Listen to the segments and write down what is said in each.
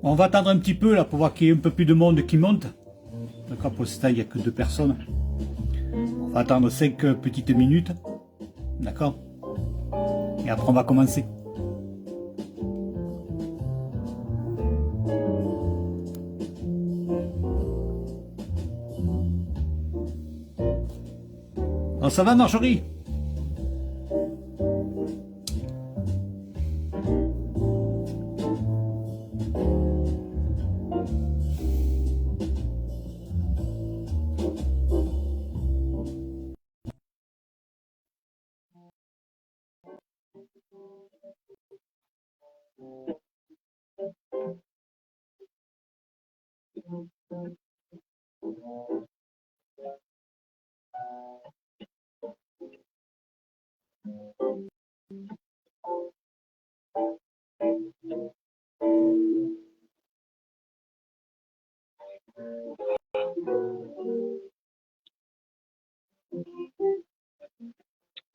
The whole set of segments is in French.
On va attendre un petit peu là pour voir qu'il y ait un peu plus de monde qui monte. D'accord, pour l'instant il n'y a que deux personnes. On va attendre 5 petites minutes. D'accord. Et après on va commencer. Alors ça va Marjorie?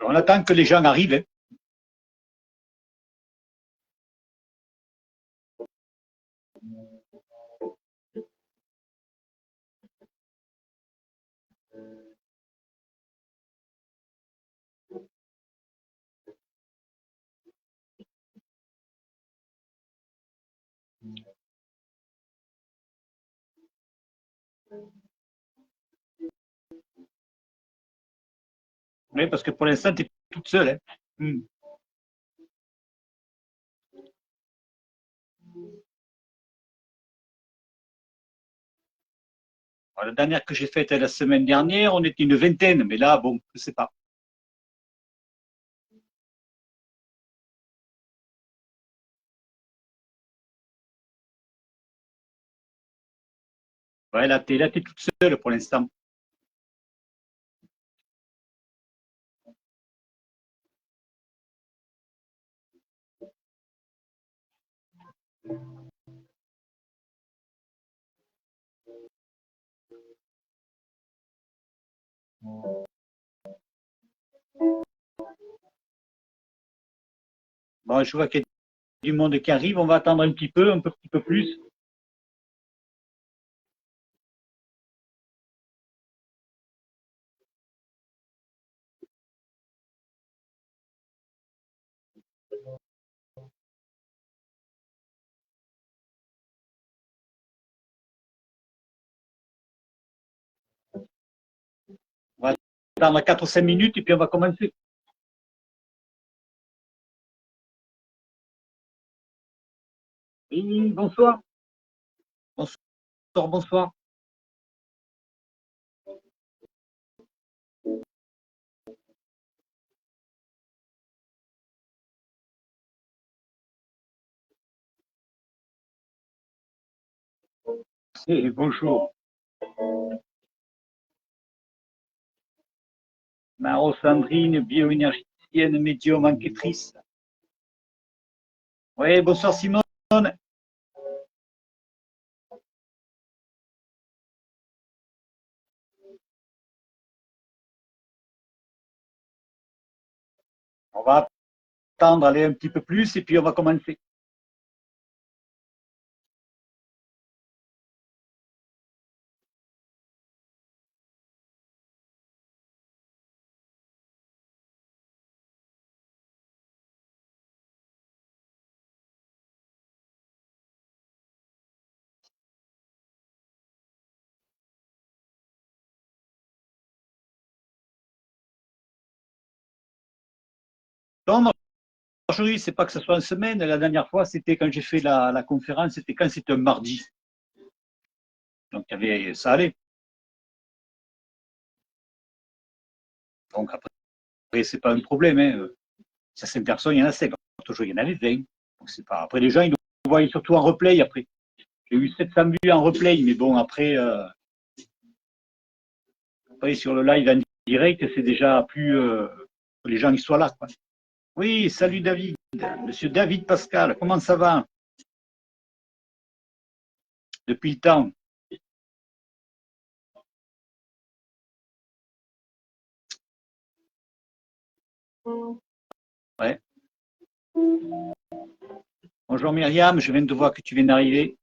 On attend que les gens arrivent. Hein. Oui, parce que pour l'instant, tu es toute seule. Hein. Alors, la dernière que j'ai faite la semaine dernière, on était une vingtaine, mais là, bon, je ne sais pas. Ouais, là, tu es toute seule pour l'instant. Bon, je vois qu'il y a du monde qui arrive. On va attendre un petit peu plus. On va attendre 4 ou 5 minutes et puis on va commencer. Oui, bonsoir. Bonsoir, bonsoir. Et bonjour. Maro Sandrine, bioénergéticienne, médium, enquêtrice. Oui, bonsoir Simone. On va attendre, aller un petit peu plus et puis on va commencer. Non, Marjorie, c'est pas que ce soit une semaine. La dernière fois, c'était quand j'ai fait la conférence, c'était quand c'était un mardi. Donc, ça allait. Donc, après c'est pas un problème. Hein. 5 personnes, il y en a 5. Toujours, il y en avait 20. Donc, c'est pas... Après, les gens, ils nous voient surtout en replay. Après, j'ai eu 700 vues en replay. Mais bon, après sur le live en direct, c'est déjà plus que les gens qui soient là. Quoi. Oui, salut David. Monsieur David Pascal, comment ça va depuis le temps? Ouais. Bonjour Myriam, je viens de voir que tu viens d'arriver.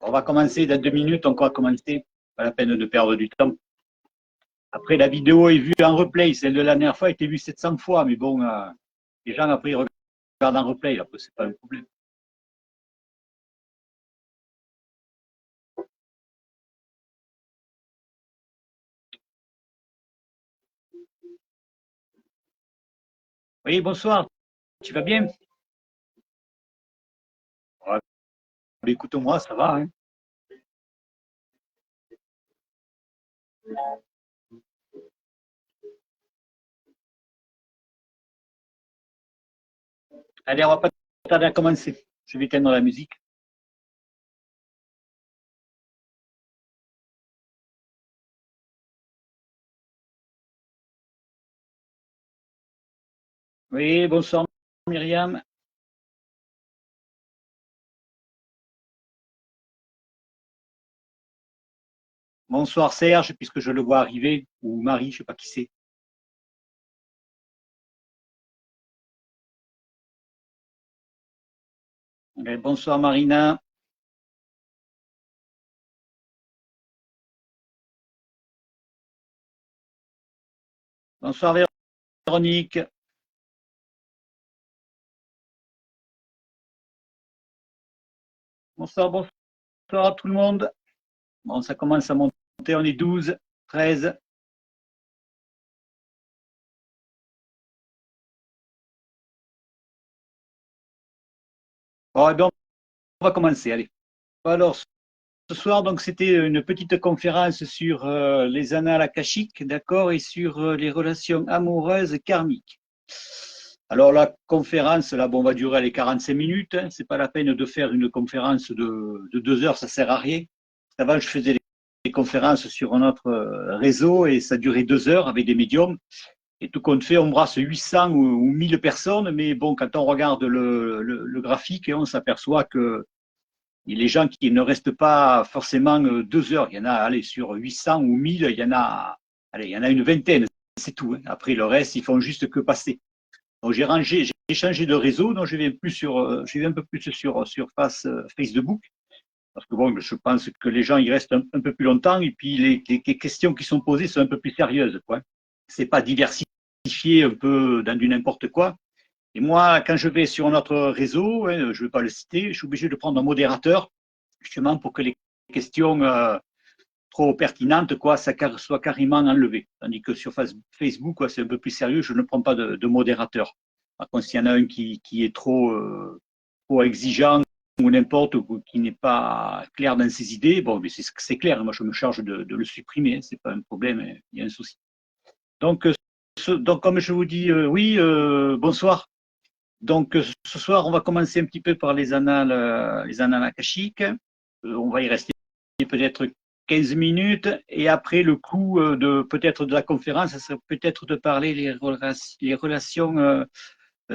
On va commencer dans 2 minutes, on va commencer. Pas la peine de perdre du temps. Après, la vidéo est vue en replay. Celle de la dernière fois a été vue 700 fois, mais bon, les gens après ils regardent en replay. Après, c'est pas un problème. Oui, bonsoir. Tu vas bien? Ouais, écoute-moi, ça va. Hein. Allez, on va pas tarder à commencer. Je vais éteindre la musique. Oui, bonsoir Myriam. Bonsoir Serge, puisque je le vois arriver, ou Marie, je ne sais pas qui c'est. Bonsoir Marina. Bonsoir Véronique. Bonsoir, bonsoir à tout le monde. Bon, ça commence à monter, on est 12, 13. Bon, eh bien, on va commencer, allez. Alors, ce soir, donc, c'était une petite conférence sur les annales akashiques, d'accord, et sur les relations amoureuses karmiques. Alors, la conférence, là, bon, va durer les 45 minutes. Hein, c'est pas la peine de faire une conférence de 2 heures, ça sert à rien. Avant, je faisais des conférences sur un autre réseau et ça durait 2 heures avec des médiums. Et tout compte fait, on brasse 800 ou 1000 personnes, mais bon, quand on regarde le graphique, on s'aperçoit que les gens qui ne restent pas forcément 2 heures, il y en a, allez, sur 800 ou 1000, il y en a, allez, il y en a une vingtaine, c'est tout. Hein. Après, le reste, ils font juste que passer. Donc, j'ai changé de réseau, donc je vais un peu plus sur Facebook, parce que bon, je pense que les gens, ils restent un peu plus longtemps, et puis les questions qui sont posées sont un peu plus sérieuses, quoi. C'est pas diversifié un peu dans du n'importe quoi. Et moi, quand je vais sur notre réseau, hein, je ne vais pas le citer, je suis obligé de prendre un modérateur, justement pour que les questions trop pertinentes, quoi, ça soit carrément enlevé. Tandis que sur Facebook, quoi, c'est un peu plus sérieux, je ne prends pas de modérateur. Par contre, s'il y en a un qui est trop exigeant ou n'importe, ou qui n'est pas clair dans ses idées, bon, mais c'est clair, moi je me charge de le supprimer, hein, c'est pas un problème, hein, il y a un souci. Donc, donc comme je vous dis, oui, bonsoir. Donc, ce soir, on va commencer un petit peu par les annales akashiques. On va y rester peut-être 15 minutes. Et après, le coup de peut-être de la conférence, ça serait peut-être de parler les relations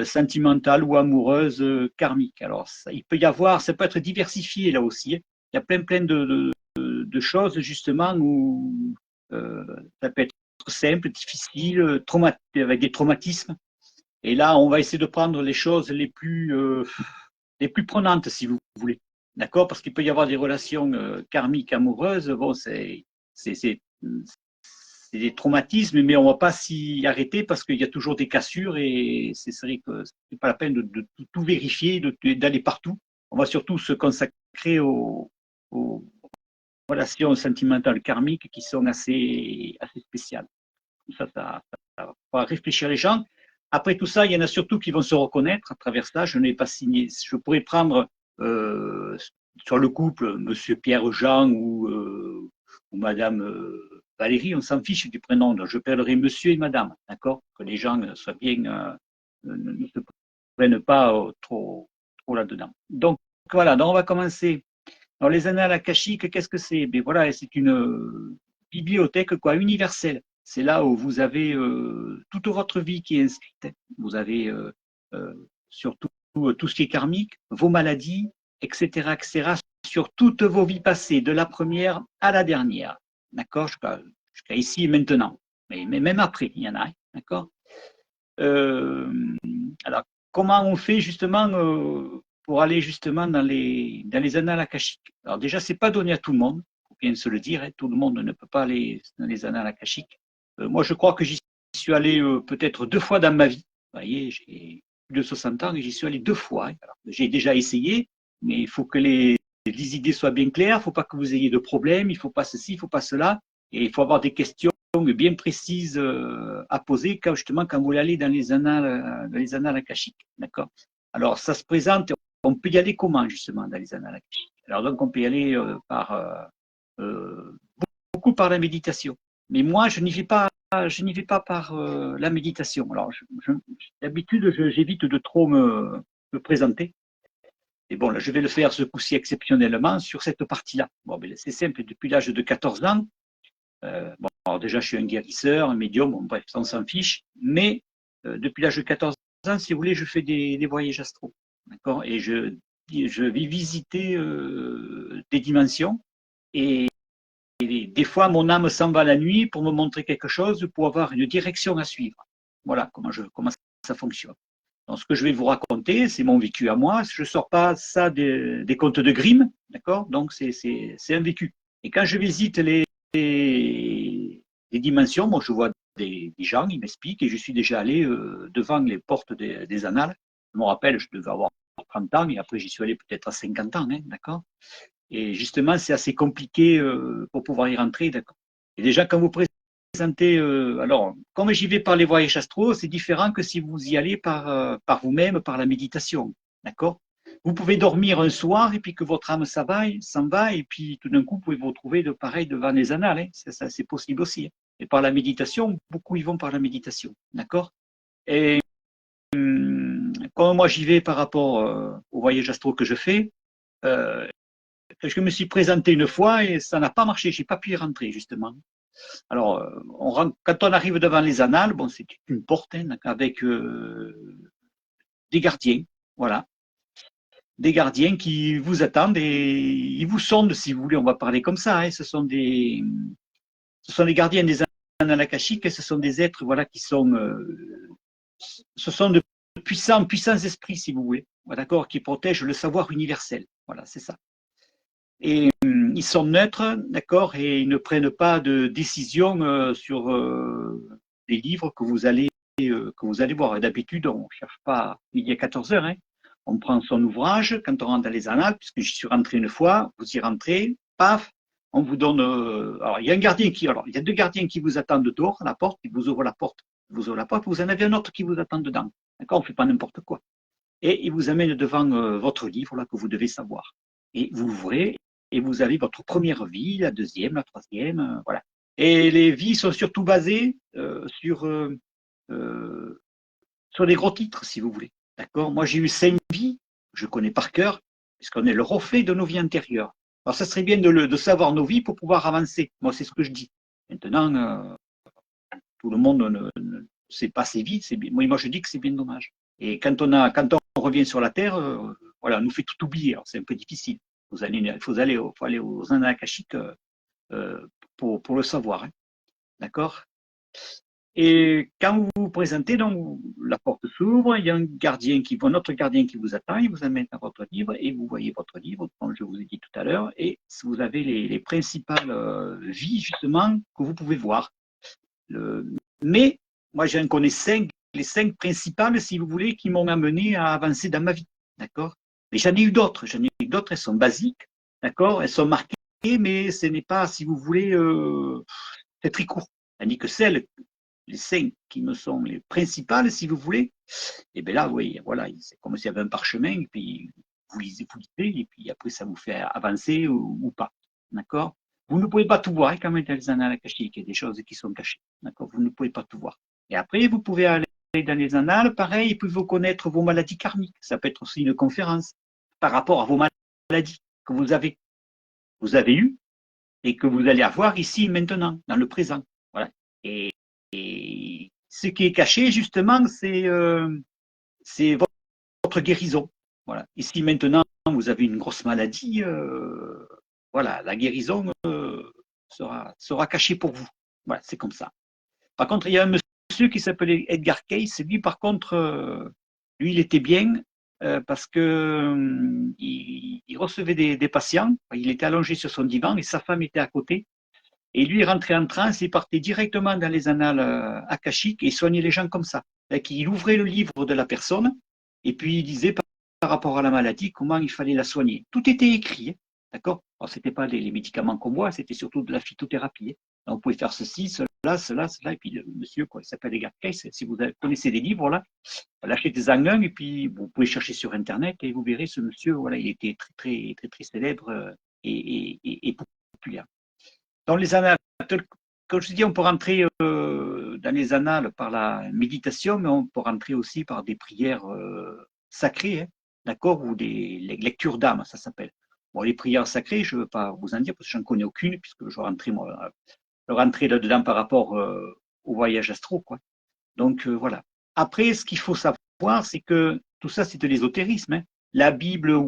sentimentales ou amoureuses karmiques. Alors, ça, il peut y avoir, ça peut être diversifié là aussi. Hein. Il y a plein de choses justement où euh, ça peut être simple, difficile, avec des traumatismes. Et là, on va essayer de prendre les choses les plus prenantes, si vous voulez. D'accord? Parce qu'il peut y avoir des relations karmiques amoureuses. Bon, c'est des traumatismes, mais on ne va pas s'y arrêter parce qu'il y a toujours des cassures et c'est vrai que ce n'est pas la peine de tout vérifier, d'aller partout. On va surtout se consacrer aux relations sentimentales karmiques qui sont assez spéciales. Ça va réfléchir les gens. Après tout ça, il y en a surtout qui vont se reconnaître à travers ça. Je n'ai pas signé. Je pourrais prendre sur le couple Monsieur Pierre-Jean ou Madame Valérie, on s'en fiche du prénom. Donc je parlerai Monsieur et Madame, d'accord? Que les gens soient bien, ne se prennent pas trop là-dedans. Donc voilà, donc on va commencer. Alors les annales akashiques, qu'est-ce que c'est? Ben voilà, c'est une bibliothèque quoi, universelle. C'est là où vous avez toute votre vie qui est inscrite. Vous avez surtout tout ce qui est karmique, vos maladies, etc., etc., sur toutes vos vies passées, de la première à la dernière. D'accord? Jusqu'à ici et maintenant. Mais même après, il y en a. D'accord? Euh, alors, comment on fait justement pour aller justement dans les annales akashiques. Alors déjà, c'est pas donné à tout le monde, faut bien se le dire, hein, tout le monde ne peut pas aller dans les annales akashiques. Moi, je crois que j'y suis allé peut-être 2 fois dans ma vie. Vous voyez, j'ai plus de 60 ans et j'y suis allé 2 fois. Hein. J'ai déjà essayé, mais il faut que les idées soient bien claires, il ne faut pas que vous ayez de problèmes, il ne faut pas ceci, il ne faut pas cela, et il faut avoir des questions bien précises à poser justement quand vous voulez aller dans les annales akashiques. D'accord. Alors, ça se présente, on peut y aller comment justement dans les annales akashiques. Alors donc, on peut y aller beaucoup par la méditation. Mais moi, je n'y vais pas par la méditation. Alors, d'habitude, j'évite de trop me présenter. Et bon, là, je vais le faire ce coup-ci exceptionnellement sur cette partie-là. Bon, c'est simple, depuis l'âge de 14 ans, bon, alors déjà, je suis un guérisseur, un médium, bon, bref, on s'en fiche, mais depuis l'âge de 14 ans, si vous voulez, je fais des voyages astraux. D'accord. Et je vais visiter des dimensions et des fois, mon âme s'en va la nuit pour me montrer quelque chose, pour avoir une direction à suivre. Voilà comment ça fonctionne. Donc, ce que je vais vous raconter, c'est mon vécu à moi. Je ne sors pas ça des contes de Grimm, d'accord. Donc, c'est un vécu. Et quand je visite les dimensions, moi, je vois des gens, ils m'expliquent, et je suis déjà allé devant les portes des annales. Je me rappelle, je devais avoir 30 ans, et après, j'y suis allé peut-être à 50 ans, hein, d'accord. Et justement, c'est assez compliqué pour pouvoir y rentrer, d'accord. Et déjà, quand vous présentez, alors, comme j'y vais par les voyages astraux, c'est différent que si vous y allez par vous-même, par la méditation, d'accord. Vous pouvez dormir un soir et puis que votre âme s'en va et puis tout d'un coup, vous pouvez vous retrouver de pareil devant les annales, hein. Ça, c'est possible aussi. Hein. Et par la méditation, beaucoup y vont par la méditation, d'accord. Et comme moi j'y vais par rapport au voyage astro que je fais, euh, je me suis présenté une fois et ça n'a pas marché, j'ai pas pu y rentrer justement. Alors, quand on arrive devant les annales, bon, c'est une porte hein, avec des gardiens, voilà, des gardiens qui vous attendent et ils vous sondent si vous voulez. On va parler comme ça. Hein, ce sont des gardiens des annales akashiques, ce sont des êtres, voilà, qui sont, ce sont de puissants esprits si vous voulez, d'accord, qui protègent le savoir universel. Voilà, c'est ça. Et ils sont neutres, d'accord, et ils ne prennent pas de décision sur les livres que vous allez voir. D'habitude, on ne cherche pas il y a 14 heures. Hein. On prend son ouvrage, quand on rentre dans les annales, puisque je suis rentré une fois, vous y rentrez, paf, on vous donne. Alors, il y a il y a 2 gardiens qui vous attendent dehors à la porte, ils vous ouvrent la porte, vous en avez un autre qui vous attend dedans. D'accord, on ne fait pas n'importe quoi. Et il vous amène devant votre livre là que vous devez savoir. Et vous l'ouvrez et vous avez votre première vie, la deuxième, la troisième, voilà. Et les vies sont surtout basées sur des gros titres, si vous voulez. D'accord. Moi, j'ai eu 5 vies, je connais par cœur, puisqu'on est le reflet de nos vies antérieures. Alors, ça serait bien de savoir nos vies pour pouvoir avancer. Moi, c'est ce que je dis. Maintenant, tout le monde ne sait pas ses vies. C'est bien. Moi, je dis que c'est bien dommage. Et quand on revient sur la Terre, voilà, on nous fait tout oublier. C'est un peu difficile. Il faut aller aux annales akashiques pour le savoir. Hein. D'accord. Et quand vous vous présentez, donc, la porte s'ouvre, il y a notre gardien qui vous attend, il vous amène à votre livre et vous voyez votre livre, comme je vous ai dit tout à l'heure, et vous avez les principales vies, justement, que vous pouvez voir. Mais moi, j'en connais 5, les 5 principales, si vous voulez, qui m'ont amené à avancer dans ma vie. D'accord. Mais j'en ai eu d'autres, elles sont basiques, d'accord, elles sont marquées, mais ce n'est pas, si vous voulez, c'est très court. Tandis que les 5 qui me sont les principales, si vous voulez, et bien là, oui, voilà, c'est comme s'il y avait un parchemin, et puis vous lisez, et puis après, ça vous fait avancer ou pas. D'accord. Vous ne pouvez pas tout voir quand même dans les annales akashiques, il y a des choses qui sont cachées. D'accord. Vous ne pouvez pas tout voir. Et après, vous pouvez aller dans les annales, pareil, et puis vous connaître vos maladies karmiques. Ça peut être aussi une conférence par rapport à vos maladies que vous avez eues et que vous allez avoir ici maintenant, dans le présent. Voilà. Et ce qui est caché, justement, c'est votre guérison. Voilà. Ici, maintenant, vous avez une grosse maladie. Voilà, la guérison sera cachée pour vous. Voilà, c'est comme ça. Par contre, il y a un monsieur qui s'appelait Edgar Cayce. Lui, par contre, lui, il était bien. parce que il recevait des patients. Il était allongé sur son divan et sa femme était à côté. Et lui, il rentrait en transe, il partait directement dans les annales akashiques et il soignait les gens comme ça. Il ouvrait le livre de la personne et puis il disait par rapport à la maladie comment il fallait la soigner. Tout était écrit, hein, d'accord. Alors, ce n'était pas les médicaments qu'on boit, c'était surtout de la phytothérapie. Hein. Donc, vous pouvez faire ceci, cela, et puis le monsieur, quoi, il s'appelle Edgar Cayce. Si vous connaissez des livres, là, achetez-en un et puis vous pouvez chercher sur Internet et vous verrez ce monsieur, voilà, il était très célèbre et populaire. Dans les annales, comme je dis, on peut rentrer dans les annales par la méditation, mais on peut rentrer aussi par des prières sacrées, hein, d'accord, ou des lectures d'âme, ça s'appelle. Bon, les prières sacrées, je ne veux pas vous en dire parce que j'en connais aucune, puisque je rentrais là-dedans par rapport au voyage astro, quoi. Donc voilà. Après, ce qu'il faut savoir, c'est que tout ça, c'est de l'ésotérisme. Hein. La Bible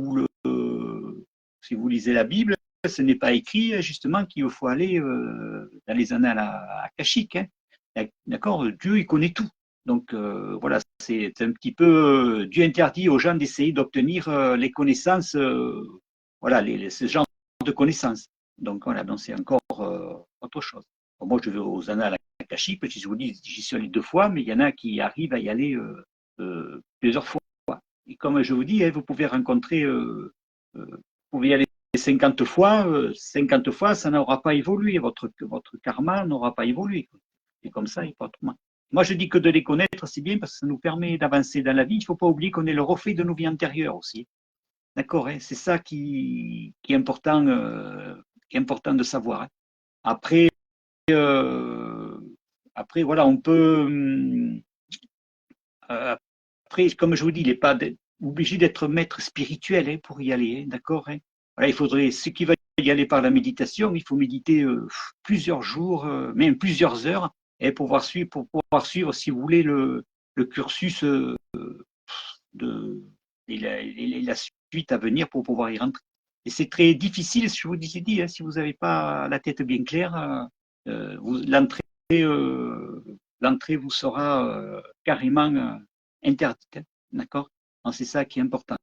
si vous lisez la Bible, ce n'est pas écrit justement qu'il faut aller dans les annales akashiques. Hein. D'accord. Dieu, il connaît tout. Donc voilà, c'est un petit peu Dieu interdit aux gens d'essayer d'obtenir les connaissances, voilà, ce genre de connaissances. Donc voilà, donc c'est encore autre chose. Bon, moi, je vais aux annales akashiques, je vous dis, j'y suis allé 2 fois, mais il y en a qui arrivent à y aller plusieurs fois. Et comme je vous dis, hein, vous pouvez rencontrer, vous pouvez y aller 50 fois, 50 fois, ça n'aura pas évolué, votre karma n'aura pas évolué. C'est comme ça, et pas autrement. Moi, je dis que de les connaître, c'est bien parce que ça nous permet d'avancer dans la vie. Il ne faut pas oublier qu'on est le reflet de nos vies antérieures aussi. D'accord, hein, c'est ça qui est important de savoir. Hein. Après, après, voilà, on peut. Après, comme je vous dis, il n'est pas obligé d'être maître spirituel hein, pour y aller, hein, d'accord hein. Voilà, il faudrait, ce qui va y aller par la méditation, il faut méditer plusieurs jours, même plusieurs heures, et pour pouvoir suivre, si vous voulez, le cursus de, et la suite à venir pour pouvoir y rentrer. Et c'est très difficile, je vous dis, hein, si vous n'avez pas la tête bien claire, l'entrée vous sera carrément interdite. Hein, d'accord. C'est ça qui est important.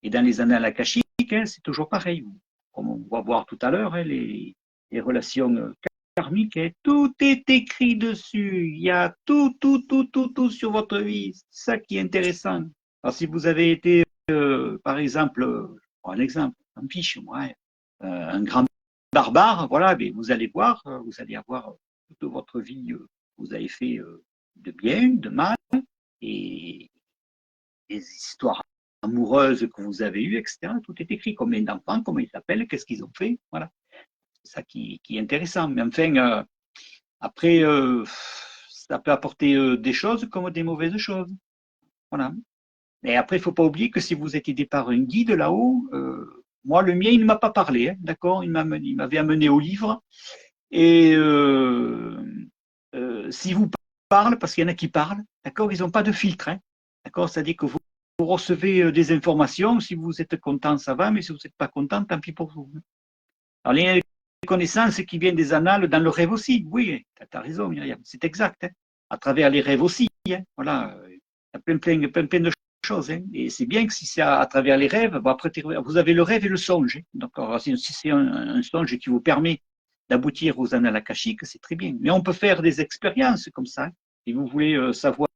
Et dans les annales akashiques, hein, c'est toujours pareil. Comme on va voir tout à l'heure, hein, les relations karmiques, hein, tout est écrit dessus. Il y a tout sur votre vie. C'est ça qui est intéressant. Alors, si vous avez été, par exemple, un exemple, un fiche, moi, un grand barbare, voilà, mais vous allez voir, vous allez avoir toute votre vie, vous avez fait de bien, de mal, et les histoires amoureuses que vous avez eues, etc. Tout est écrit. Combien d'enfants, comment ils s'appellent, qu'est-ce qu'ils ont fait, voilà. C'est ça qui est intéressant. Mais enfin, après, ça peut apporter des choses comme des mauvaises choses. Voilà. Et après, il ne faut pas oublier que si vous êtes aidé par un guide là-haut, moi, le mien, il ne m'a pas parlé, hein, d'accord, il m'avait amené au livre. Et si vous parlez, parce qu'il y en a qui parlent, d'accord, ils n'ont pas de filtre, hein, d'accord, c'est-à-dire que vous recevez des informations, si vous êtes content, ça va, mais si vous n'êtes pas content, tant pis pour vous. Alors, les connaissances qui viennent des annales dans le rêve aussi, oui, tu as raison, Myriam, c'est exact, hein, à travers les rêves aussi, hein, voilà, il y a plein de choses, hein, et c'est bien que si c'est à travers les rêves, bon, après, vous avez le rêve et le songe, hein, d'accord, si c'est un songe qui vous permet d'aboutir aux annales akashiques, c'est très bien. Mais on peut faire des expériences comme ça. Hein. Si vous voulez savoir,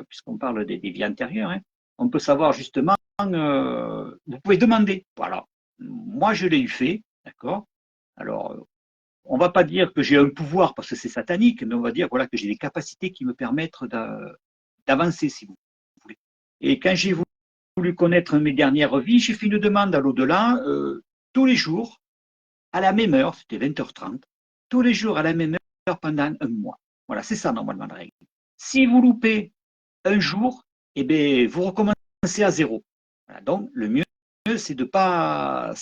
puisqu'on parle des vies antérieures, hein, on peut savoir justement, vous pouvez demander. Voilà. Moi, je l'ai eu fait, d'accord. Alors, on ne va pas dire que j'ai un pouvoir parce que c'est satanique, mais on va dire voilà, que j'ai des capacités qui me permettent d'avancer, si vous voulez. Et quand j'ai voulu connaître mes dernières vies, j'ai fait une demande à l'au-delà tous les jours, à la même heure, c'était 20h30, tous les jours à la même heure pendant un mois. Voilà, c'est ça normalement la règle. Si vous loupez un jour, eh bien, vous recommencez à zéro. Voilà, donc, le mieux, c'est de pas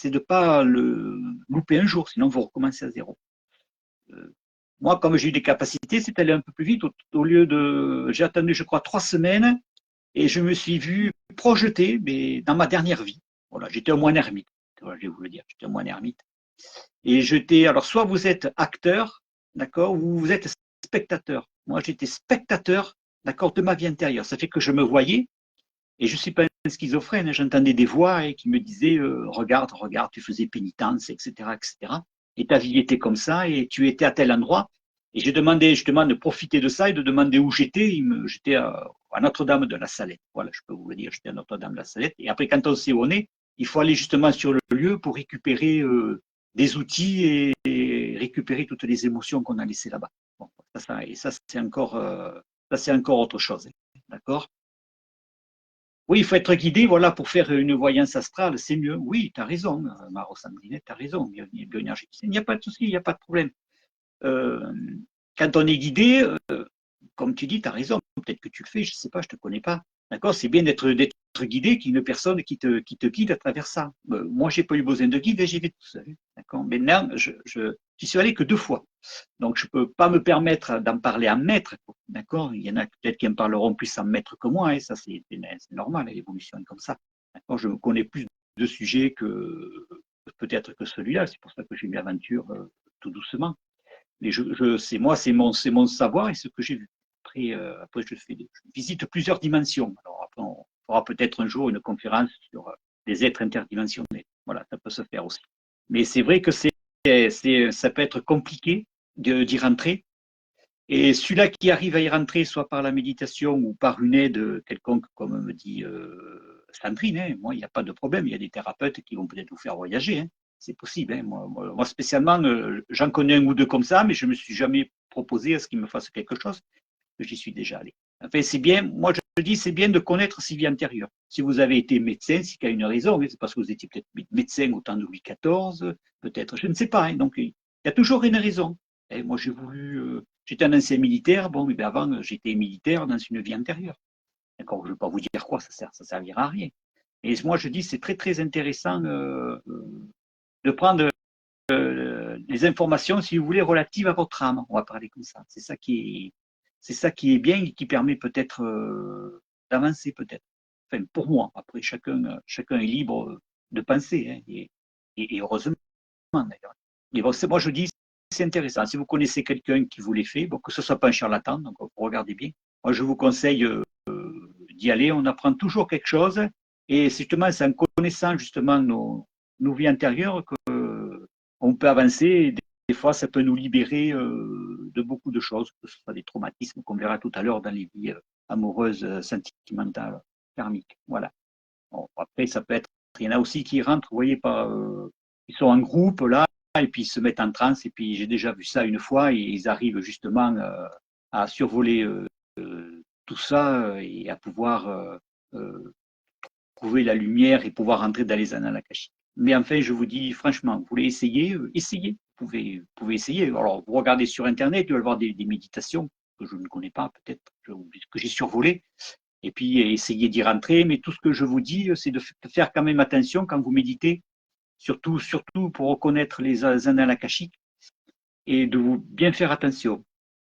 le louper un jour, sinon vous recommencez à zéro. Moi, comme j'ai eu des capacités, c'est allé un peu plus vite. Au lieu de, j'ai attendu, je crois, 3 semaines et je me suis vu projeté, mais dans ma dernière vie. Voilà, j'étais un moine ermite. Voilà, je vais vous le dire, j'étais un moine ermite. Et j'étais, alors soit vous êtes acteur, d'accord, ou vous êtes spectateur. Moi, j'étais spectateur, d'accord, de ma vie intérieure. Ça fait que je me voyais Et je ne suis pas un schizophrène, hein. J'entendais des voix qui me disaient regarde, regarde, tu faisais pénitence, etc., etc. Et ta vie était comme ça, et tu étais à tel endroit. Et j'ai demandé justement de profiter de ça et de demander où j'étais. J'étais à Notre-Dame de la Salette. Voilà, je peux vous le dire, j'étais à Notre-Dame de la Salette. Et après, quand on sait où on est, il faut aller justement sur le lieu pour récupérer des outils et récupérer toutes les émotions qu'on a laissées là-bas. Bon, et ça, c'est encore autre chose. Hein. D'accord? Oui, il faut être guidé, voilà, pour faire une voyance astrale, c'est mieux. Oui, tu as raison, Maro Sandrine, tu as raison, bioénergie. Il n'y a pas de souci, il n'y a pas de problème. Euh, Quand on est guidé, comme tu dis, tu as raison, peut-être que tu le fais, je ne sais pas, je ne te connais pas. D'accord? C'est bien d'être guidé, qu'il y ait une personne qui te guide à travers ça. Moi, je n'ai pas eu besoin de guide et j'y vais tout seul. D'accord? Maintenant, j'y suis allé que 2 fois. Donc, je ne peux pas me permettre d'en parler en maître. D'accord? Il y en a peut-être qui en parleront plus en maître que moi, et ça, c'est normal, l'évolution est comme ça. D'accord? Je connais plus de sujets que peut-être que celui-là. C'est pour ça que j'ai mis l'aventure tout doucement. Mais c'est moi, c'est mon savoir et ce que j'ai vu. Après je visite plusieurs dimensions. Alors après, on fera peut-être un jour une conférence sur les êtres interdimensionnels. Voilà, ça peut se faire aussi. Mais c'est vrai que ça peut être compliqué d'y rentrer. Et celui-là qui arrive à y rentrer, soit par la méditation ou par une aide quelconque, comme me dit Sandrine, hein, moi, il n'y a pas de problème. Il y a des thérapeutes qui vont peut-être vous faire voyager. Hein. C'est possible. Hein. Moi, spécialement, j'en connais un ou deux comme ça, mais je ne me suis jamais proposé à ce qu'ils me fassent quelque chose, que j'y suis déjà allé. Enfin, c'est bien, moi je dis, c'est bien de connaître ses vies antérieures. Si vous avez été médecin, c'est qu'il y a une raison, c'est parce que vous étiez peut-être médecin au temps de Louis XIV, peut-être, je ne sais pas. Hein. Donc, il y a toujours une raison. Et moi, j'étais un ancien militaire, bon, mais avant, j'étais militaire dans une vie antérieure. D'accord, je ne vais pas vous dire quoi, ça servira à rien. Et moi, je dis, c'est très, très intéressant de prendre les informations, si vous voulez, relatives à votre âme. On va parler comme ça. C'est ça qui est bien et qui permet peut-être d'avancer, peut-être. Enfin, pour moi. Après, chacun est libre de penser, hein, et heureusement d'ailleurs. Et bon, moi, je dis, c'est intéressant. Si vous connaissez quelqu'un qui vous l'ait fait, bon, que ce ne soit pas un charlatan, donc regardez bien. Moi, je vous conseille d'y aller. On apprend toujours quelque chose. Et justement, c'est en connaissant justement nos vies antérieures qu'on peut avancer. Et des fois, ça peut nous libérer de beaucoup de choses, que ce soit des traumatismes qu'on verra tout à l'heure dans les vies amoureuses, sentimentales, karmiques. Voilà. Bon, après, ça peut être. Il y en a aussi qui rentrent, vous voyez, ils sont en groupe là, et puis ils se mettent en transe. Et puis j'ai déjà vu ça une fois, et ils arrivent justement à survoler tout ça et à pouvoir euh, trouver la lumière et pouvoir entrer dans les annales akashiques. Mais enfin, je vous dis franchement, vous voulez essayer, essayez. Vous pouvez essayer. Alors, vous regardez sur Internet, vous allez voir des méditations que je ne connais pas, peut-être, que j'ai survolées, et puis essayez d'y rentrer. Mais tout ce que je vous dis, c'est de faire quand même attention quand vous méditez, surtout pour reconnaître les annales akashiques et de vous bien faire attention.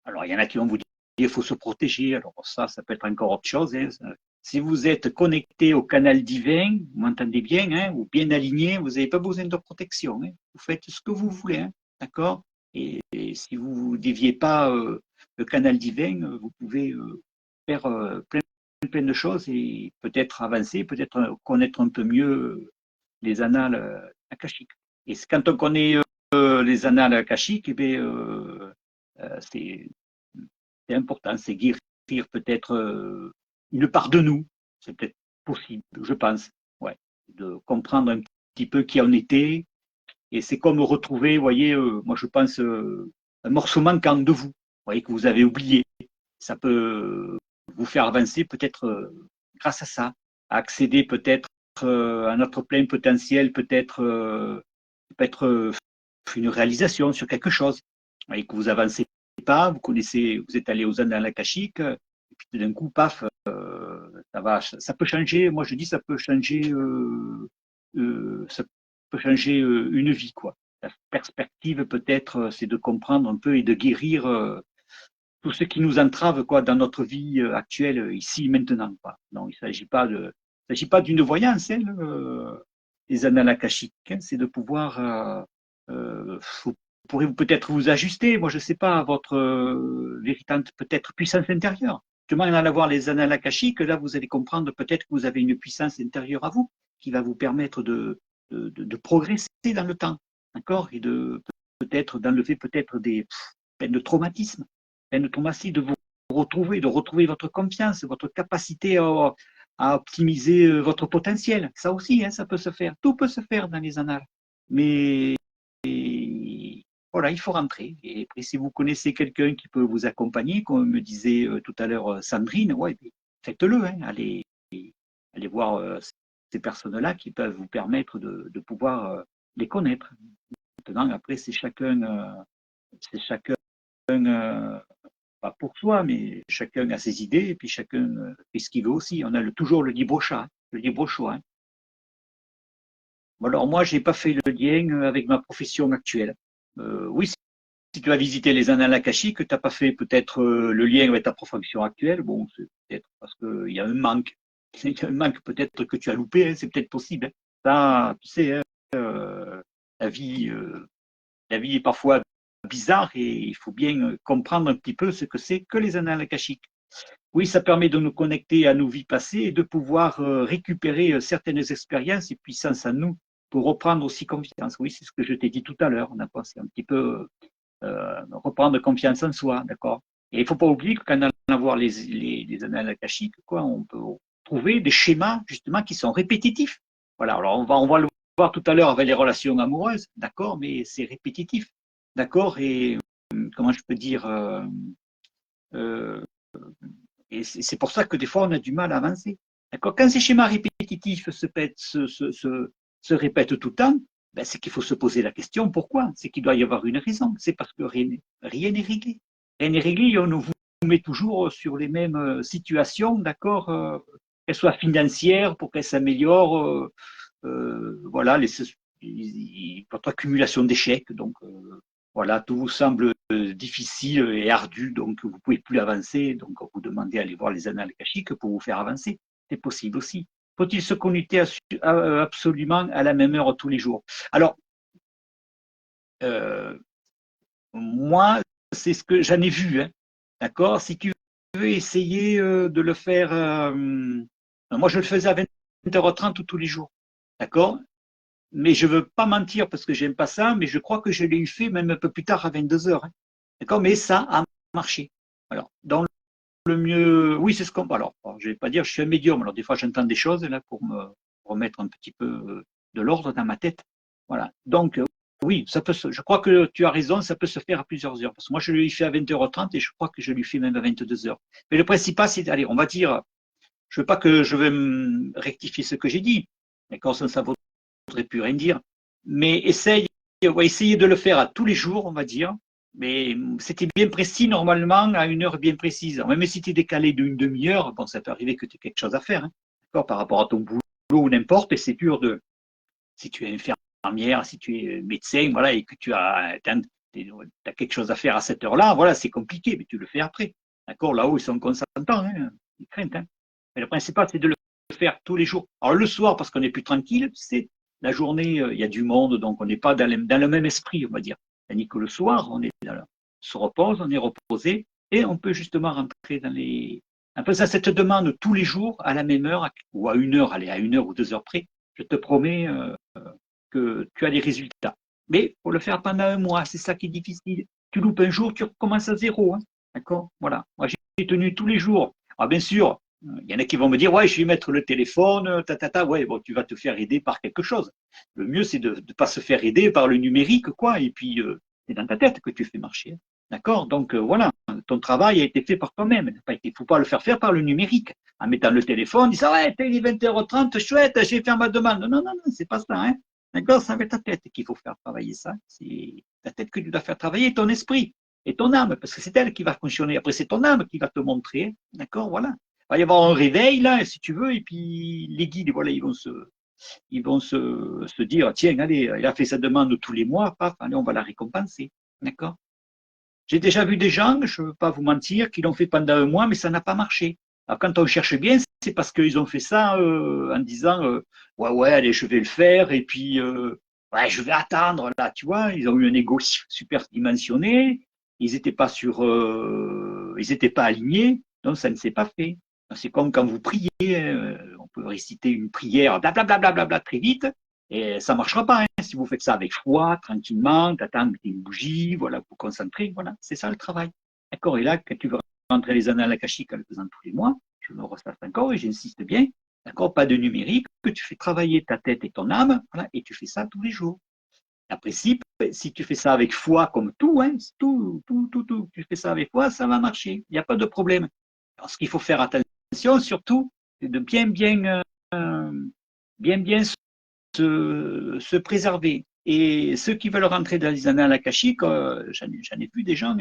Alors, il y en a qui vont vous dire qu'il faut se protéger. Alors, ça peut être encore autre chose. Hein. Si vous êtes connecté au canal divin, vous m'entendez bien, hein, ou bien aligné, vous n'avez pas besoin de protection. Hein. Vous faites ce que vous voulez, hein, d'accord, et si vous ne déviez pas le canal divin, vous pouvez faire plein de choses et peut-être avancer, peut-être connaître un peu mieux les annales akashiques. Et quand on connaît les annales akashiques, eh bien, c'est important, c'est guérir peut-être une part de nous. C'est peut-être possible, je pense, ouais, de comprendre un petit peu qui on était. Et c'est comme retrouver, vous voyez, moi je pense, un morceau manquant de vous, vous voyez, que vous avez oublié. Ça peut vous faire avancer peut-être grâce à ça, à accéder peut-être à notre plein potentiel, peut-être une réalisation sur quelque chose, et que vous avancez pas, vous connaissez, vous êtes allé aux annales akashiques, et puis d'un coup, paf, ça peut changer. Moi, je dis, ça peut changer une vie, quoi. La perspective, peut-être, c'est de comprendre un peu et de guérir tout ce qui nous entrave, quoi, dans notre vie actuelle, ici, maintenant, quoi. Non, il s'agit pas d'une voyance, hein, les annales akashiques, hein, c'est de pouvoir vous pourrez peut-être vous ajuster, moi je ne sais pas, à votre véritable peut-être puissance intérieure. justement, en allant voir les annales akashiques, là, vous allez comprendre peut-être que vous avez une puissance intérieure à vous qui va vous permettre de progresser dans le temps, d'accord, et de peut-être d'enlever peut-être des peines de traumatisme, de vous retrouver, de retrouver votre confiance, votre capacité à optimiser votre potentiel. Ça aussi, hein, ça peut se faire. Tout peut se faire dans les annales. Mais voilà, il faut rentrer. Et après, si vous connaissez quelqu'un qui peut vous accompagner, comme me disait tout à l'heure Sandrine, ouais, faites-le. Hein, allez voir ces personnes-là qui peuvent vous permettre de pouvoir les connaître. Maintenant, après, c'est chacun pas pour soi, mais chacun a ses idées et puis chacun fait ce qu'il veut aussi. On a toujours le libre choix. Le libre choix. Hein. Bon, alors moi, j'ai pas fait le lien avec ma profession actuelle. Oui, si tu as visité les annales akashiques, tu n'as pas fait peut-être le lien avec ta profession actuelle. Bon, c'est peut-être parce qu'il y a un manque. Il y a un manque peut-être que tu as loupé, hein, c'est peut-être possible. Hein. Ça, tu sais, hein, la vie, la vie est parfois bizarre et il faut bien comprendre un petit peu ce que c'est que les annales akashiques. Oui, ça permet de nous connecter à nos vies passées et de pouvoir récupérer certaines expériences et puissances à nous pour reprendre aussi confiance. Oui, c'est ce que je t'ai dit tout à l'heure. On a pensé un petit peu reprendre confiance en soi, d'accord. Et il ne faut pas oublier qu'en allant voir les annales akashiques, quoi, on peut trouver des schémas justement qui sont répétitifs. Voilà. Alors on va le voir tout à l'heure avec les relations amoureuses, d'accord, mais c'est répétitif, d'accord. Et comment je peux dire euh, et c'est pour ça que des fois, on a du mal à avancer. D'accord. Quand ces schémas répétitifs se répètent tout le temps, ben, c'est qu'il faut se poser la question pourquoi. C'est qu'il doit y avoir une raison. C'est parce que rien n'est réglé. Rien n'est réglé et on nous met toujours sur les mêmes situations, d'accord, qu'elles soient financières pour qu'elles s'améliorent, voilà, votre accumulation d'échecs. Donc, voilà, tout vous semble difficile et ardu, donc vous ne pouvez plus avancer. Donc, vous demandez à aller voir les annales akashiques pour vous faire avancer. C'est possible aussi. Faut-il se connecter absolument à la même heure tous les jours? Alors, euh, moi, c'est ce que j'en ai vu. Hein, d'accord. Si tu veux essayer de le faire, moi je le faisais à 20h30 tous les jours. D'accord. Mais je ne veux pas mentir parce que j'aime pas ça, mais je crois que je l'ai eu fait même un peu plus tard à 22h. Hein. D'accord. Mais ça a marché. Alors, dans le mieux, oui, c'est ce qu'on. Alors, je ne vais pas dire, je suis un médium. Alors, des fois, j'entends des choses là pour me remettre un petit peu de l'ordre dans ma tête. Voilà. Donc, oui, ça peut je crois que tu as raison, ça peut se faire à plusieurs heures. Parce que moi, je lui fais à 20h30 et je crois que je lui fais même à 22h. Mais le principal, c'est, allez, on va dire, je veux pas que je vais rectifier ce que j'ai dit. D'accord, ça ne voudrait plus rien dire. Mais on va essayer de le faire à tous les jours, on va dire. Mais c'était bien précis normalement à une heure bien précise. Même si tu es décalé d'une demi-heure, bon, ça peut arriver que tu aies quelque chose à faire, hein, d'accord, par rapport à ton boulot ou n'importe, et c'est dur de, si tu es infirmière, si tu es médecin, voilà, et que tu as quelque chose à faire à cette heure-là, voilà, c'est compliqué, mais tu le fais après. D'accord, là-haut, ils sont consentants, hein, ils craignent. Hein. Mais le principal, c'est de le faire tous les jours. Alors le soir, parce qu'on est plus tranquille, c'est la journée, il y a du monde, donc on n'est pas dans le même esprit, on va dire. Tandis que le soir, on se repose, on est reposé, et on peut justement rentrer dans les. Un peu ça, cette demande tous les jours, à la même heure, ou à une heure, allez, à une heure ou 2 heures près, je te promets que tu as les résultats. Mais il faut le faire pendant un mois, c'est ça qui est difficile. Tu loupes un jour, tu recommences à zéro. Hein. D'accord. Voilà. Moi, j'ai tenu tous les jours. Ah, bien sûr, il y en a qui vont me dire, ouais, je vais mettre le téléphone, ouais, bon, tu vas te faire aider par quelque chose. Le mieux, c'est de ne pas se faire aider par le numérique, quoi, et puis c'est dans ta tête que tu fais marcher. D'accord. Donc voilà, ton travail a été fait par toi-même. Il ne faut pas le faire par le numérique. En mettant le téléphone, dis ça, ouais, il est 20h30, chouette, j'ai fait ma demande. Non, non, non, c'est pas ça. Hein. D'accord. C'est avec ta tête qu'il faut faire travailler ça. C'est ta tête que tu dois faire travailler, ton esprit et ton âme, parce que c'est elle qui va fonctionner. Après, c'est ton âme qui va te montrer. D'accord. Voilà. Il va y avoir un réveil, là, si tu veux, et puis les guides, voilà, ils vont se dire, tiens, allez, il a fait sa demande tous les mois, paf, allez, on va la récompenser. D'accord. J'ai déjà vu des gens, je ne veux pas vous mentir, qui l'ont fait pendant un mois, mais ça n'a pas marché. Alors, quand on cherche bien, c'est parce qu'ils ont fait ça en disant ouais, ouais, allez, je vais le faire, et puis ouais, je vais attendre, là, tu vois, ils ont eu un ego super dimensionné, ils n'étaient pas ils n'étaient pas alignés, Donc, ça ne s'est pas fait. C'est comme quand vous priez, on peut réciter une prière, blablabla, bla, bla, bla, très vite, et ça ne marchera pas. Hein. Si vous faites ça avec foi, tranquillement, t'attends, mettez une bougie, voilà, vous concentrez, voilà, c'est ça le travail. D'accord. Et là, quand tu veux rentrer les annales akashiques en le faisant tous les mois, je me ressasse encore et j'insiste bien, d'accord, pas de numérique, que tu fais travailler ta tête et ton âme, voilà, et tu fais ça tous les jours. Après, si tu fais ça avec foi, comme tout, hein, tout, tu fais ça avec foi, ça va marcher, il n'y a pas de problème. Alors, ce qu'il faut faire attention, surtout, c'est de bien se préserver. Et ceux qui veulent rentrer dans les annales akashiques, j'en ai vu des gens,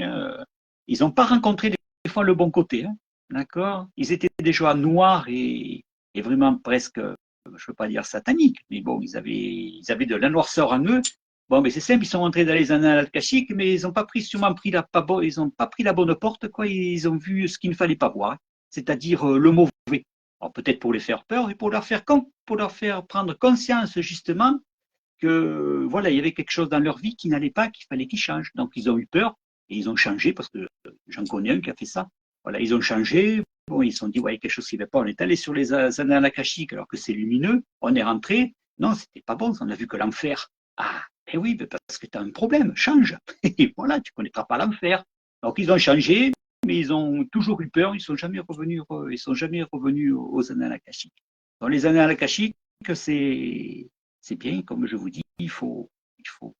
ils n'ont pas rencontré des fois le bon côté. Hein, d'accord. Ils étaient déjà noirs et vraiment presque, je ne veux pas dire sataniques, mais bon, ils avaient de la noirceur en eux. Bon, mais c'est simple, ils sont rentrés dans les annales akashiques, mais ils n'ont pas sûrement pris ils ont pas pris la bonne porte, quoi. Ils ont vu ce qu'il ne fallait pas voir, c'est-à-dire le mauvais. Alors peut-être pour les faire peur et pour leur faire prendre conscience justement que voilà, il y avait quelque chose dans leur vie qui n'allait pas, qu'il fallait qu'ils changent. Donc ils ont eu peur et ils ont changé parce que j'en connais un qui a fait ça. Voilà, ils ont changé. Bon, ils se sont dit ouais, quelque chose qui ne va pas. On est allé sur les annales akashiques alors que c'est lumineux. On est rentré. Non, c'était pas bon. On n'a vu que l'enfer. Ah, eh oui, parce que tu as un problème. Change. Et voilà, tu connaîtras pas l'enfer. Donc ils ont changé, mais ils ont toujours eu peur. Ils sont jamais revenus aux annales akashiques. Dans les annales akashiques, c'est bien, comme je vous dis, il faut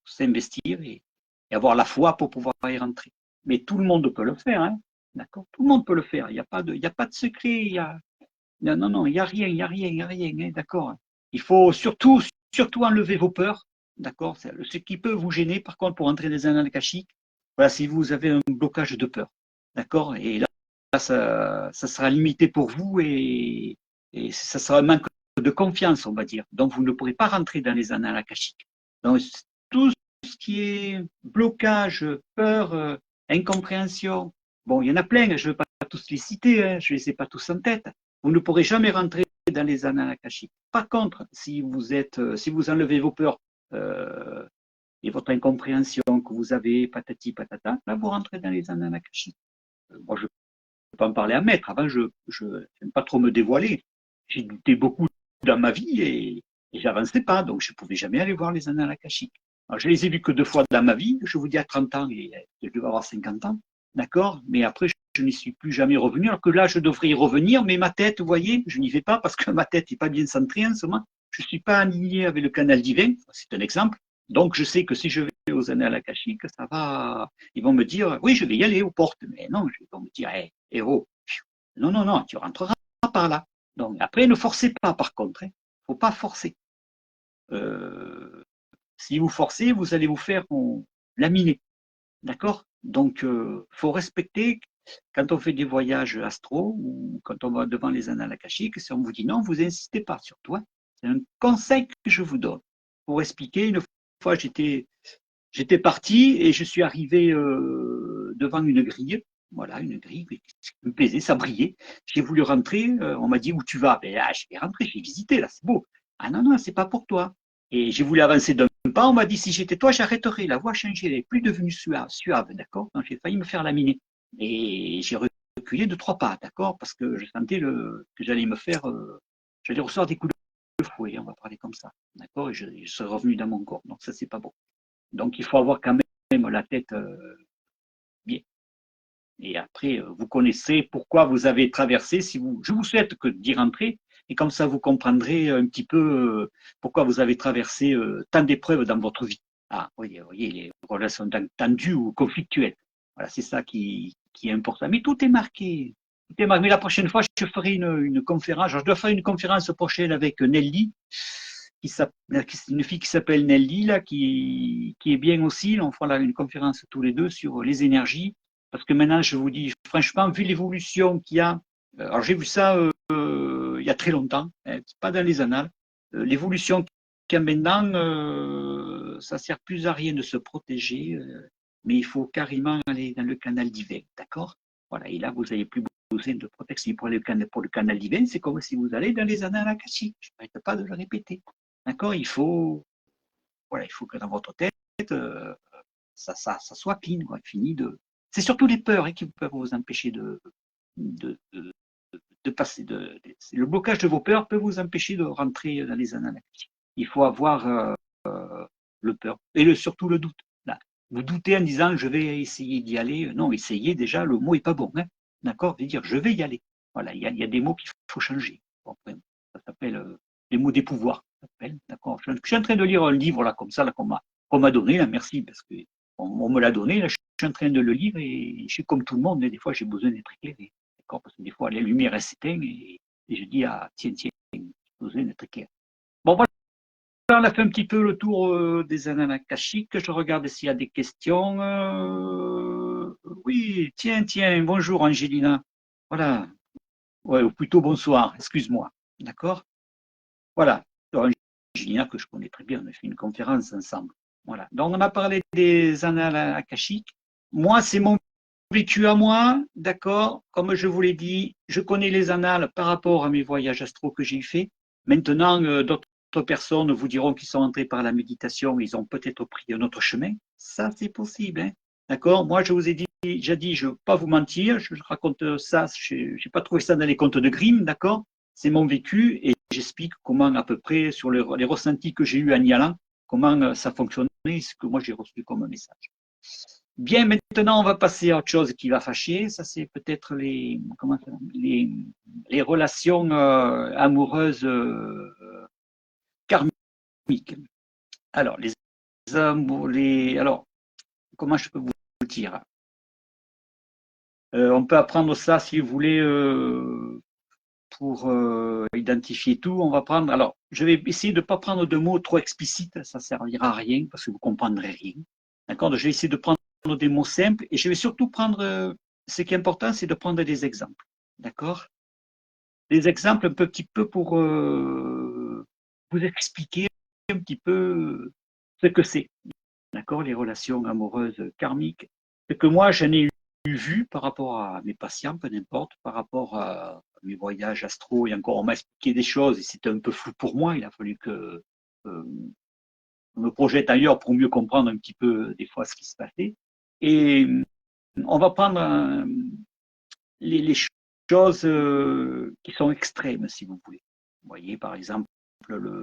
s'investir et avoir la foi pour pouvoir y rentrer. Mais tout le monde peut le faire, hein, d'accord. Tout le monde peut le faire. Il y a pas de secret. Non, non, non, il y a rien, il y a rien, il y a rien, hein, d'accord. Il faut surtout enlever vos peurs, d'accord. Ce qui peut vous gêner, par contre, pour entrer dans les annales akashiques, voilà, si vous avez un blocage de peur, d'accord. Et là, ça sera limité pour vous et ça sera un manque de confiance, on va dire. Donc, vous ne pourrez pas rentrer dans les annales akashiques. Donc, tout ce qui est blocage, peur, incompréhension, bon, il y en a plein, je ne vais pas tous les citer, hein, je ne les ai pas tous en tête. Vous ne pourrez jamais rentrer dans les annales akashiques. Par contre, si vous enlevez vos peurs euh, et votre incompréhension que vous avez, patati patata, là, vous rentrez dans les annales akashiques. Moi, je peux pas en parler à maître. Avant, je n'aime pas trop me dévoiler. J'ai douté beaucoup dans ma vie et j'avançais pas, donc je pouvais jamais aller voir les annales akashiques. Alors, je les ai vus que 2 fois dans ma vie, je vous dis à 30 ans et je devais avoir 50 ans, d'accord. Mais après, je n'y suis plus jamais revenu, alors que là, je devrais y revenir, mais ma tête, vous voyez, je n'y vais pas parce que ma tête n'est pas bien centrée en ce moment. Je suis pas aligné avec le canal divin, c'est un exemple. Donc, je sais que si je vais aux annales akashiques, ça va. Ils vont me dire, oui, je vais y aller aux portes, mais non, ils vont me dire, hey, héros, non, non, non, tu rentreras par là. Donc, après, ne forcez pas, par contre. Il ne faut pas forcer. Si vous forcez, vous allez vous faire laminer. D'accord. Donc, il faut respecter quand on fait des voyages astro ou quand on va devant les annales akashiques, si on vous dit non, vous insistez pas sur toi. C'est un conseil que je vous donne. Pour expliquer, une fois, j'étais parti et je suis arrivé devant une grille. Voilà, une grille qui me plaisait, ça brillait. J'ai voulu rentrer, on m'a dit où tu vas. Ben là, je vais rentrer, j'ai visité, là, c'est beau. Ah non, non, c'est pas pour toi. Et j'ai voulu avancer d'un pas, on m'a dit si j'étais toi, j'arrêterais. La voix changeait, elle n'est plus devenue suave, d'accord. Donc j'ai failli me faire laminer. Et j'ai reculé de 3 pas, d'accord, parce que je sentais que j'allais me faire, j'allais recevoir des coups de fouet, on va parler comme ça, d'accord, et je serais revenu dans mon corps. Donc ça, c'est pas bon. Donc il faut avoir quand même la tête bien. Et après, vous connaissez pourquoi vous avez traversé. Je vous souhaite que d'y rentrer, et comme ça, vous comprendrez un petit peu pourquoi vous avez traversé tant d'épreuves dans votre vie. Ah, oui, vous voyez, les relations tendues ou conflictuelles. Voilà, c'est ça qui est important. Mais tout est marqué. Tout est marqué. Mais la prochaine fois, je ferai une conférence. Je dois faire une conférence prochaine avec Nelly, une fille qui s'appelle Nelly, là, qui est bien aussi. On fera une conférence tous les deux sur les énergies. Parce que maintenant, je vous dis, franchement, vu l'évolution qu'il y a, alors j'ai vu ça il y a très longtemps, hein, pas dans les annales, l'évolution qu'il y a maintenant, ça sert plus à rien de se protéger, mais il faut carrément aller dans le canal divin, d'accord. Voilà, et là, vous n'avez plus besoin de protection pour le canal divin, c'est comme si vous allez dans les annales akashiques, je n'arrête pas de le répéter, d'accord. Voilà, il faut que dans votre tête, ça soit clean, quoi, fini de. C'est surtout les peurs qui peuvent vous empêcher de passer. Le blocage de vos peurs peut vous empêcher de rentrer dans les annales. Il faut avoir le peur et surtout le doute. Là, vous doutez en disant je vais essayer d'y aller. Non, essayez déjà, le mot est pas bon. Hein. D'accord? Veut dire je vais y aller. Voilà, il y a des mots qu'il faut changer. Bon, ça s'appelle les mots des pouvoirs. D'accord? Je suis en train de lire un livre là, comme ça, là, qu'on m'a donné, là, merci, parce que on me l'a donné, là, je suis en train de le lire et je suis comme tout le monde, des fois j'ai besoin d'être éclairé. D'accord? Parce que des fois la lumière s'éteint et je dis ah tiens, j'ai besoin d'être éclairé. Bon voilà, on a fait un petit peu le tour des annales akashiques. Je regarde s'il y a des questions. Oui, tiens, bonjour Angelina. Voilà. Ouais, ou plutôt bonsoir, excuse-moi. D'accord? Voilà. Alors, Angelina, que je connais très bien, on a fait une conférence ensemble. Voilà. Donc, on a parlé des annales akashiques. Moi, c'est mon vécu à moi, d'accord? Comme je vous l'ai dit, je connais les annales par rapport à mes voyages astro que j'ai fait. Maintenant, d'autres personnes vous diront qu'ils sont entrés par la méditation, ils ont peut-être pris un autre chemin. Ça, c'est possible, hein? D'accord? Moi, je vous ai dit, j'ai dit, je ne veux pas vous mentir, je raconte ça, je n'ai pas trouvé ça dans les contes de Grimm, d'accord? C'est mon vécu et j'explique comment à peu près sur les ressentis que j'ai eus en y allant, comment ça fonctionnait, ce que moi j'ai reçu comme message. Bien, maintenant on va passer à autre chose qui va fâcher, ça c'est peut-être les relations amoureuses karmiques. Alors, alors, comment je peux vous dire? On peut apprendre ça si vous voulez pour identifier tout, on va prendre. Alors, je vais essayer de ne pas prendre de mots trop explicites, ça ne servira à rien parce que vous ne comprendrez rien. D'accord? Je vais essayer de prendre des mots simples et je vais surtout prendre. Ce qui est important, c'est de prendre des exemples. D'accord? Des exemples un petit peu pour vous expliquer un petit peu ce que c'est. D'accord? Les relations amoureuses karmiques. Ce que moi, j'en ai vu par rapport à mes patients, peu n'importe, par rapport à mes voyages astro, et encore on m'a expliqué des choses et c'était un peu flou pour moi, il a fallu que euh, je me projette ailleurs pour mieux comprendre un petit peu des fois ce qui se passait. Et on va prendre les choses qui sont extrêmes, si vous voulez. Vous voyez, par exemple, comment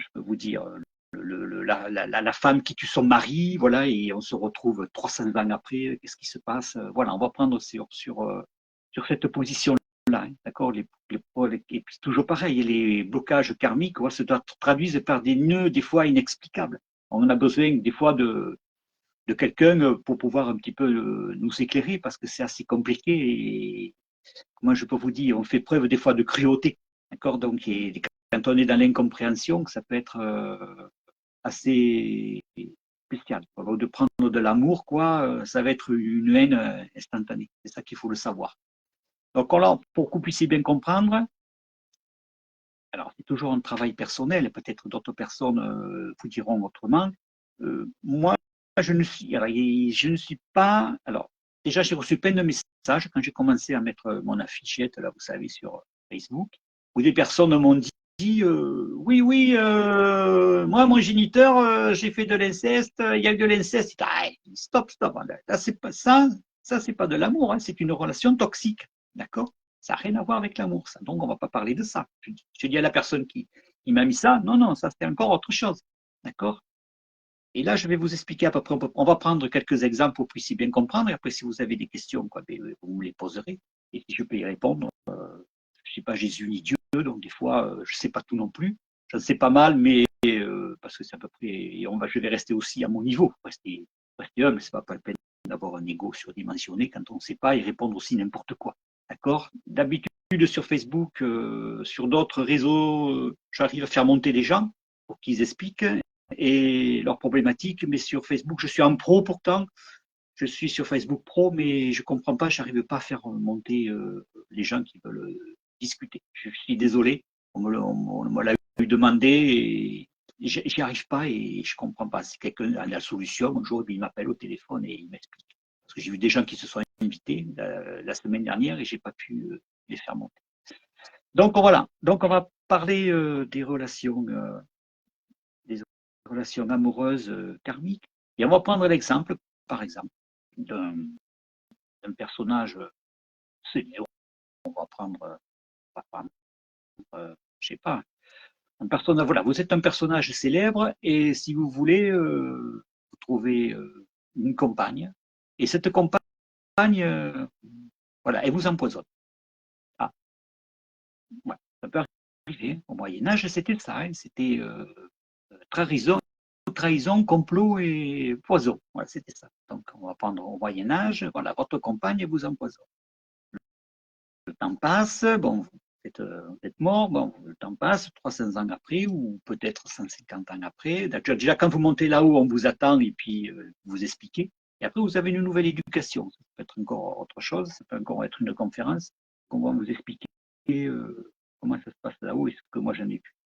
je peux vous dire, la femme qui tue son mari, voilà, et on se retrouve 300 ans après, qu'est-ce qui se passe? Voilà, on va prendre sur cette position-là, hein, d'accord? Et puis toujours pareil, les blocages karmiques se traduisent par des nœuds des fois inexplicables. On a besoin des fois de quelqu'un pour pouvoir un petit peu nous éclairer parce que c'est assez compliqué et moi je peux vous dire, on fait preuve des fois de cruauté, d'accord? Donc quand on est dans l'incompréhension, ça peut être assez spécial. De prendre de l'amour, ça va être une haine instantanée. C'est ça qu'il faut le savoir. Donc là, pour que vous puissiez bien comprendre, alors c'est toujours un travail personnel, peut-être d'autres personnes vous diront autrement. Moi, je ne suis pas. Alors, déjà, j'ai reçu plein de messages quand j'ai commencé à mettre mon affichette, là, vous savez, sur Facebook, où des personnes m'ont dit oui, moi, mon géniteur, j'ai fait de l'inceste, il y a eu de l'inceste. Ah, stop. Là, c'est pas ça, c'est pas de l'amour, hein, c'est une relation toxique. D'accord? Ça n'a rien à voir avec l'amour, ça. Donc, on ne va pas parler de ça. Je dis à la personne qui m'a mis ça, non, ça, c'est encore autre chose. D'accord? Et là, je vais vous expliquer à peu près. On va prendre quelques exemples pour que vous puissiez bien comprendre. Et après, si vous avez des questions, vous me les poserez. Et si je peux y répondre, je ne suis pas Jésus ni Dieu, donc des fois, je ne sais pas tout non plus. Je sais pas mal, mais parce que c'est à peu près. Et je vais rester aussi à mon niveau. Rester humble, ce n'est pas la peine d'avoir un ego surdimensionné quand on ne sait pas et répondre aussi n'importe quoi. D'accord? D'habitude, sur Facebook, sur d'autres réseaux, j'arrive à faire monter des gens pour qu'ils expliquent et leurs problématiques, mais sur Facebook, je suis en pro pourtant, je suis sur Facebook Pro, mais je ne comprends pas, je n'arrive pas à faire monter les gens qui veulent discuter. Je suis désolé, on me l'a demandé et j'y arrive pas et je ne comprends pas. Si quelqu'un a la solution, un jour, il m'appelle au téléphone et il m'explique. Parce que j'ai vu des gens qui se sont invités la semaine dernière et je n'ai pas pu les faire monter. Donc voilà, donc on va parler des relations amoureuses karmiques. Et on va prendre l'exemple, par exemple, d'un personnage célèbre. On va prendre, je sais pas, un personnage. Voilà, vous êtes un personnage célèbre et si vous voulez, vous trouvez une compagne et cette compagne, voilà, elle vous empoisonne. Ah, ouais, ça peut arriver. Au Moyen Âge, c'était ça, hein, c'était trahison, complot et poison. Voilà, c'était ça. Donc, on va prendre au Moyen Âge. Voilà, votre compagne vous empoisonne. Le temps passe, bon, vous êtes mort, bon, le temps passe, 300 ans après, ou peut-être 150 ans après. Déjà, quand vous montez là-haut, on vous attend et puis vous expliquez. Et après, vous avez une nouvelle éducation. Ça peut être encore autre chose, ça peut encore être une conférence, qu'on va vous expliquer comment ça se passe là-haut et ce que moi j'en ai vu.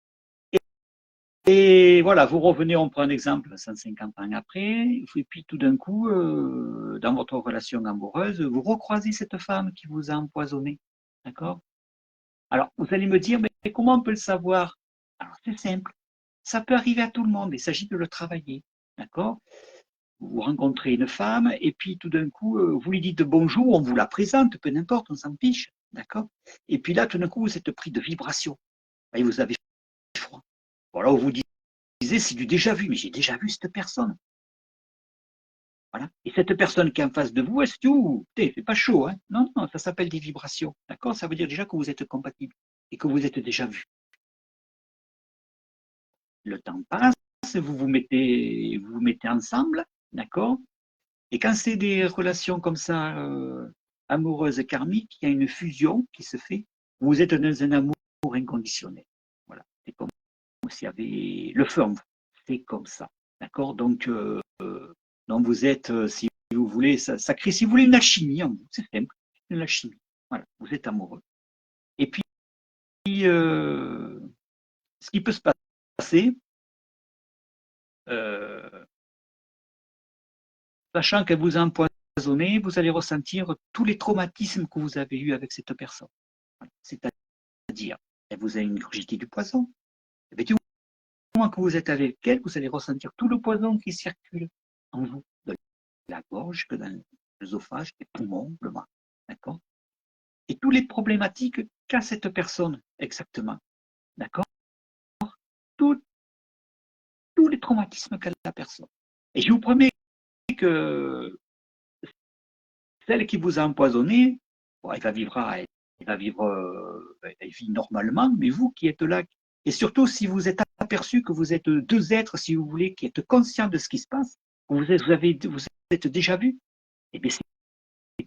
Et voilà, vous revenez, on prend un exemple 150 ans après, et puis tout d'un coup, dans votre relation amoureuse, vous recroisez cette femme qui vous a empoisonné. D'accord? Alors, vous allez me dire, mais comment on peut le savoir? Alors, c'est simple. Ça peut arriver à tout le monde. Il s'agit de le travailler. D'accord? Vous rencontrez une femme et puis tout d'un coup, vous lui dites bonjour, on vous la présente, peu n'importe, on s'en fiche. D'accord? Et puis là, tout d'un coup, vous êtes pris de vibrations. Et vous avez froid. Voilà, vous disiez, c'est du déjà vu, mais j'ai déjà vu cette personne. Voilà. Et cette personne qui est en face de vous, est-ce que il fait pas chaud, hein? Non, non, ça s'appelle des vibrations. D'accord? Ça veut dire déjà que vous êtes compatible et que vous êtes déjà vu. Le temps passe, vous vous mettez ensemble, d'accord? Et quand c'est des relations comme ça, amoureuses karmiques, il y a une fusion qui se fait. Vous êtes dans un amour inconditionnel. Voilà, c'est comme s'il y avait le feu en vous. C'est comme ça, d'accord? Donc vous êtes, si vous voulez, ça crée, si vous voulez, une alchimie en vous. C'est simple, une alchimie. Voilà, vous êtes amoureux. Et puis, ce qui peut se passer, euh, sachant qu'elle vous a empoisonné, vous allez ressentir tous les traumatismes que vous avez eus avec cette personne. C'est-à-dire, elle vous a ingurgité du poison. Et du moment que vous êtes avec elle, vous allez ressentir tout le poison qui circule en vous, de la gorge, que dans l'œsophage, les poumons, le ventre. D'accord? Et tous les problématiques qu'a cette personne exactement. D'accord? Tout, tous les traumatismes qu'a la personne. Et je vous promets que celle qui vous a empoisonné, bon, elle vit normalement, mais vous qui êtes là, et surtout si vous êtes aperçu que vous êtes deux êtres, si vous voulez, qui êtes conscients de ce qui se passe, vous êtes déjà vu, et bien c'est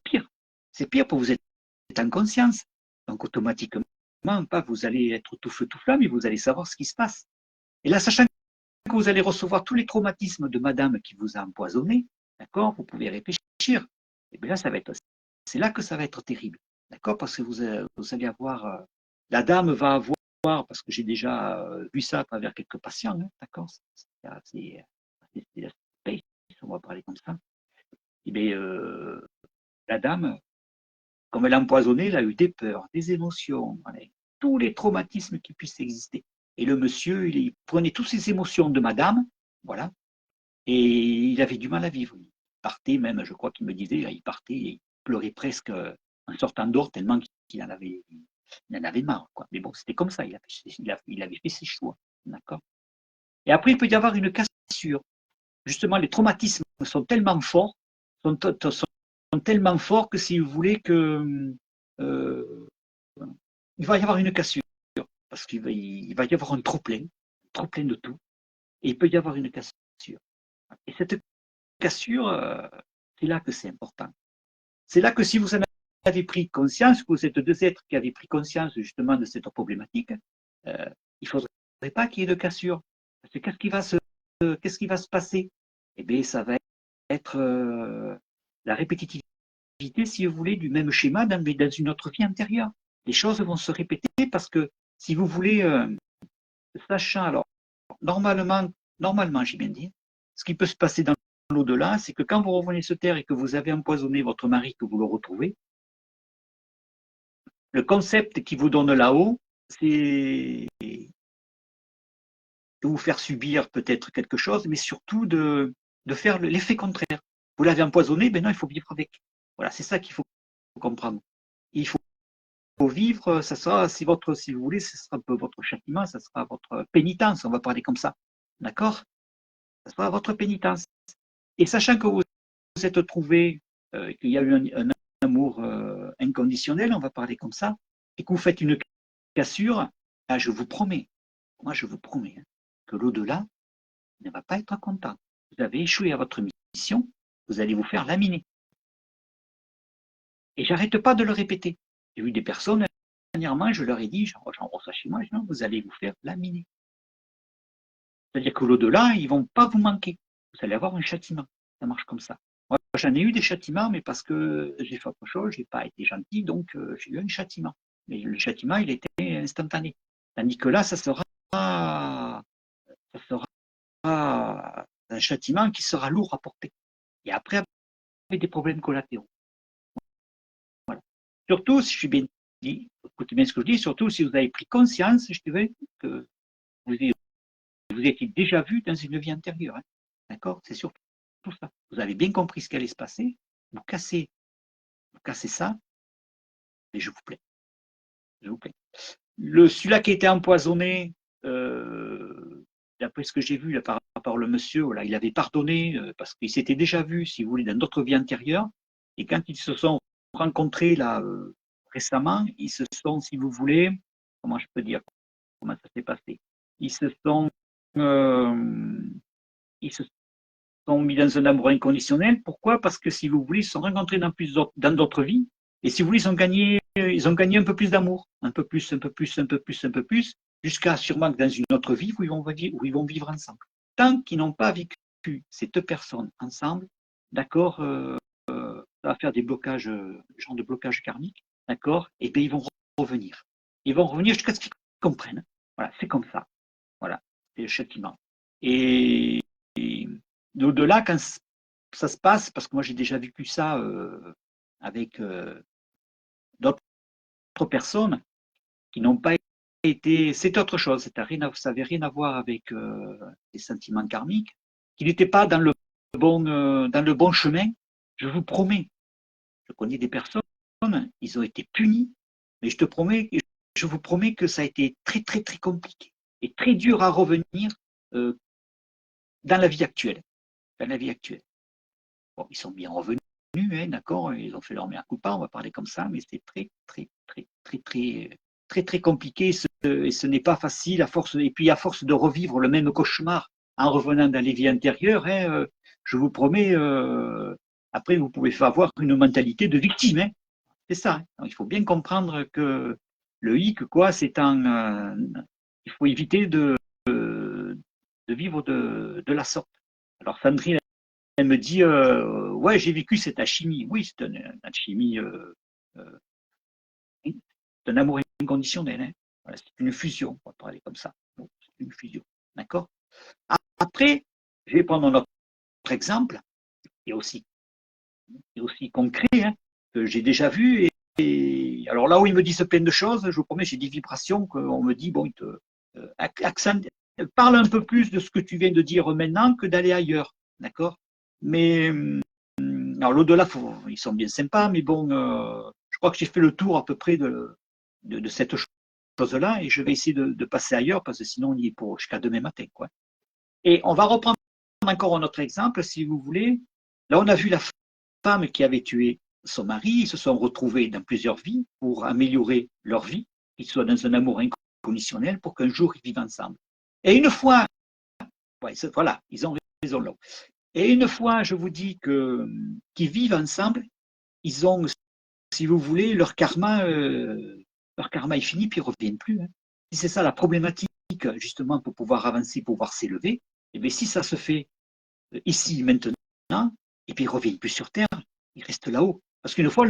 pire. C'est pire pour vous êtes en conscience. Donc automatiquement, pas vous allez être tout feu, tout flamme, mais vous allez savoir ce qui se passe. Et là, sachant que vous allez recevoir tous les traumatismes de madame qui vous a empoisonné, d'accord, vous pouvez réfléchir. Et bien là, c'est là que ça va être terrible, d'accord, parce que vous allez avoir, la dame va avoir, parce que j'ai déjà vu ça à travers quelques patients, hein, d'accord, c'est la space, on va parler comme ça. Et bien, la dame, comme elle a empoisonné, elle a eu des peurs, des émotions, voilà, tous les traumatismes qui puissent exister. Et le monsieur, il prenait toutes ces émotions de madame, voilà, et il avait du mal à vivre. Il partait même, je crois qu'il me disait, il partait, il pleurait presque en sortant dehors tellement qu'il en avait marre. Quoi. Mais bon, c'était comme ça, il avait fait ses choix. D'accord. Et après, il peut y avoir une cassure. Justement, les traumatismes sont tellement forts, sont tellement forts que si vous voulez que euh, il va y avoir une cassure, parce qu'il va y avoir un trop plein de tout, et il peut y avoir une cassure. Et cette cassure, c'est là que c'est important. C'est là que si vous en avez pris conscience, que vous êtes deux êtres qui avez pris conscience justement de cette problématique, il ne faudrait pas qu'il y ait de cassure. Parce que qu'est-ce qui va se passer? Eh bien, ça va être la répétitivité, si vous voulez, du même schéma dans une autre vie antérieure. Les choses vont se répéter parce que, si vous voulez, sachant, alors, normalement, j'ai bien dit, ce qui peut se passer dans l'au-delà, c'est que quand vous revenez sur Terre et que vous avez empoisonné votre mari, que vous le retrouvez, le concept qui vous donne là-haut, c'est de vous faire subir peut-être quelque chose, mais surtout de faire l'effet contraire. Vous l'avez empoisonné, ben non, il faut vivre avec. Voilà, c'est ça qu'il faut comprendre. Il faut vivre, ça sera, si vous voulez, ce sera un peu votre châtiment, ça sera votre pénitence, on va parler comme ça. D'accord? Ça sera votre pénitence. Et sachant que vous vous êtes trouvé, qu'il y a eu un amour inconditionnel, on va parler comme ça, et que vous faites une cassure, là, je vous promets, moi je vous promets, hein, que l'au-delà ne va pas être content. Vous avez échoué à votre mission, vous allez vous faire laminer. Et j'arrête pas de le répéter. J'ai vu des personnes, dernièrement, je leur ai dit, j'envoie ça chez moi, non, vous allez vous faire laminer. C'est-à-dire que l'au-delà, ils vont pas vous manquer. Vous allez avoir un châtiment. Ça marche comme ça. Moi, j'en ai eu des châtiments, mais parce que j'ai fait autre chose, j'ai pas été gentil, donc j'ai eu un châtiment. Mais le châtiment, il était instantané. Tandis que là, ça sera un châtiment qui sera lourd à porter. Et après, avec des problèmes collatéraux. Voilà. Surtout, si je suis bien dit, écoutez bien ce que je dis, surtout si vous avez pris conscience, je dirais, que vous étiez déjà vu dans une vie antérieure. Hein. D'accord? C'est surtout tout ça. Vous avez bien compris ce qui allait se passer, vous cassez ça, et je vous plaît. Je vous plaît. Celui-là qui a été empoisonné, d'après ce que j'ai vu là, par rapport au monsieur, voilà, il avait pardonné parce qu'il s'était déjà vu, si vous voulez, dans d'autres vies antérieures. Et quand ils se sont rencontrés là récemment, ils se sont, si vous voulez, comment je peux dire, comment ça s'est passé, ils se sont, euh, ils se sont mis dans un amour inconditionnel. Pourquoi? Parce que si vous voulez, ils se sont rencontrés dans d'autres vies. Et si vous voulez, ils ont gagné un peu plus d'amour, un peu plus, un peu plus, un peu plus, un peu plus, jusqu'à sûrement que dans une autre vie où ils vont vivre ensemble. Tant qu'ils n'ont pas vécu ces deux personnes ensemble, d'accord, ça va faire des blocages, genre de blocage karmique, d'accord, et bien ils vont revenir. Ils vont revenir jusqu'à ce qu'ils comprennent. Voilà, c'est comme ça. Voilà, c'est le châtiment. Et au-delà, quand ça se passe, parce que moi j'ai déjà vécu ça avec d'autres personnes qui n'ont pas été. C'est autre chose, ça n'avait rien à voir avec les sentiments karmiques, qui n'étaient pas dans dans le bon chemin. Je vous promets, je connais des personnes, ils ont été punis, mais je vous promets que ça a été très très très compliqué et très dur à revenir euh, dans la vie actuelle. Dans la vie actuelle. Bon, ils sont bien revenus, hein, d'accord, ils ont fait leur mea culpa, on va parler comme ça, mais c'est très, très, très, très, très, très, très compliqué et ce n'est pas facile et puis à force de revivre le même cauchemar en revenant dans les vies antérieures, hein, je vous promets, après vous pouvez avoir une mentalité de victime, hein, c'est ça. Hein. Donc, il faut bien comprendre que le hic, quoi, il faut éviter de vivre de la sorte. Alors Sandrine, elle me dit ouais, j'ai vécu cette alchimie. Oui, c'est une alchimie, c'est un amour inconditionnel. Hein. Voilà, c'est une fusion, on va parler comme ça. Bon, c'est une fusion. D'accord. Après, je vais prendre un autre exemple, qui est aussi concret, hein, que j'ai déjà vu. Alors là où ils me disent plein de choses, je vous promets, j'ai des vibrations qu'on me dit bon, accent, parle un peu plus de ce que tu viens de dire maintenant que d'aller ailleurs. D'accord. Mais alors l'au-delà, ils sont bien sympas, mais bon, je crois que j'ai fait le tour à peu près de cette chose-là et je vais essayer de passer ailleurs parce que sinon on y est pour jusqu'à demain matin, quoi. Et on va reprendre encore un autre exemple, si vous voulez. Là, on a vu la femme qui avait tué son mari, ils se sont retrouvés dans plusieurs vies pour améliorer leur vie, qu'ils soient dans un amour inconditionnel pour qu'un jour ils vivent ensemble. Et une fois, ouais, voilà, ils ont raison là. Et une fois, je vous dis qu'ils vivent ensemble, ils ont, si vous voulez, leur karma est fini, puis ils ne reviennent plus. Hein. Si c'est ça la problématique, justement, pour pouvoir avancer, pour pouvoir s'élever, et bien si ça se fait ici, maintenant, et puis ils ne reviennent plus sur Terre, ils restent là-haut. Parce qu'une fois,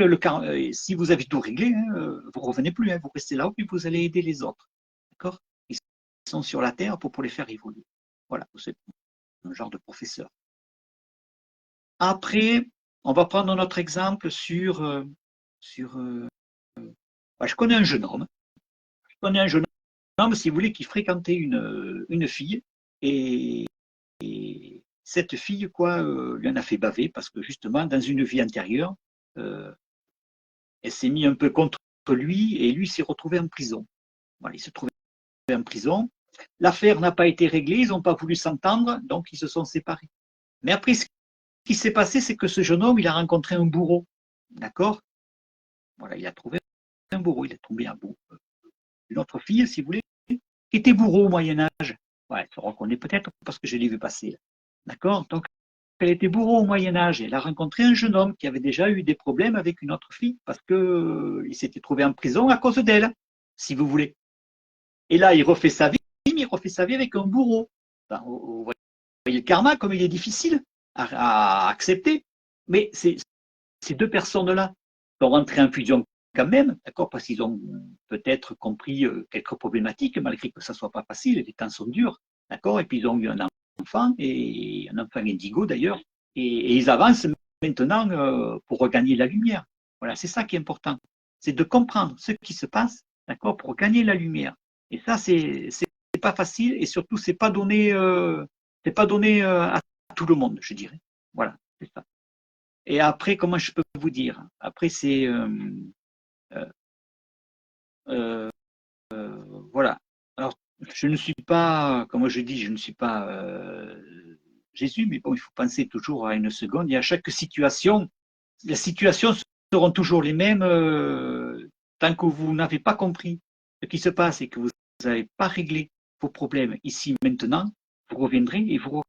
si vous avez tout réglé, hein, vous ne revenez plus, hein, vous restez là-haut, puis vous allez aider les autres. D'accord. Ils sont sur la Terre pour les faire évoluer. Voilà, c'est un genre de professeur. Après, on va prendre notre exemple sur je connais un jeune homme. Je connais un jeune homme, si vous voulez, qui fréquentait une fille. Et cette fille, quoi, lui en a fait baver parce que justement, dans une vie antérieure, euh, elle s'est mise un peu contre lui et lui s'est retrouvé en prison. Voilà, il se trouvait en prison. L'affaire n'a pas été réglée, ils n'ont pas voulu s'entendre, donc ils se sont séparés. Mais après, ce qui s'est passé, c'est que ce jeune homme, il a rencontré un bourreau. D'accord. Voilà, il a trouvé un bourreau, il est tombé à bout. Une autre fille, si vous voulez, qui était bourreau au Moyen-Âge. Ouais, elle se reconnaît peut-être parce que je l'ai vu passer. D'accord. Donc, elle était bourreau au Moyen-Âge. Elle a rencontré un jeune homme qui avait déjà eu des problèmes avec une autre fille parce qu'il s'était trouvé en prison à cause d'elle, si vous voulez. Et là, il refait sa vie, mais il refait sa vie avec un bourreau. Enfin, vous voyez le karma, comme il est difficile à accepter. Mais ces deux personnes-là sont rentrées en fusion quand même, d'accord, parce qu'ils ont peut-être compris quelques problématiques, malgré que ça soit pas facile, les temps sont durs, d'accord, et puis ils ont eu un enfant, et un enfant indigo d'ailleurs, et ils avancent maintenant pour regagner la lumière. Voilà, c'est ça qui est important, c'est de comprendre ce qui se passe, d'accord, pour gagner la lumière. Et ça, c'est pas facile, et surtout, c'est pas donné à tout le monde, je dirais. Voilà, c'est ça. Et après, comment je peux vous dire? Après, c'est euh, euh, voilà. Alors, je ne suis pas, comme je dis, je ne suis pas Jésus, mais bon, il faut penser toujours à une seconde. Et à chaque situation, les situations seront toujours les mêmes tant que vous n'avez pas compris ce qui se passe et que vous n'avez pas réglé vos problèmes ici maintenant. Vous reviendrez et vous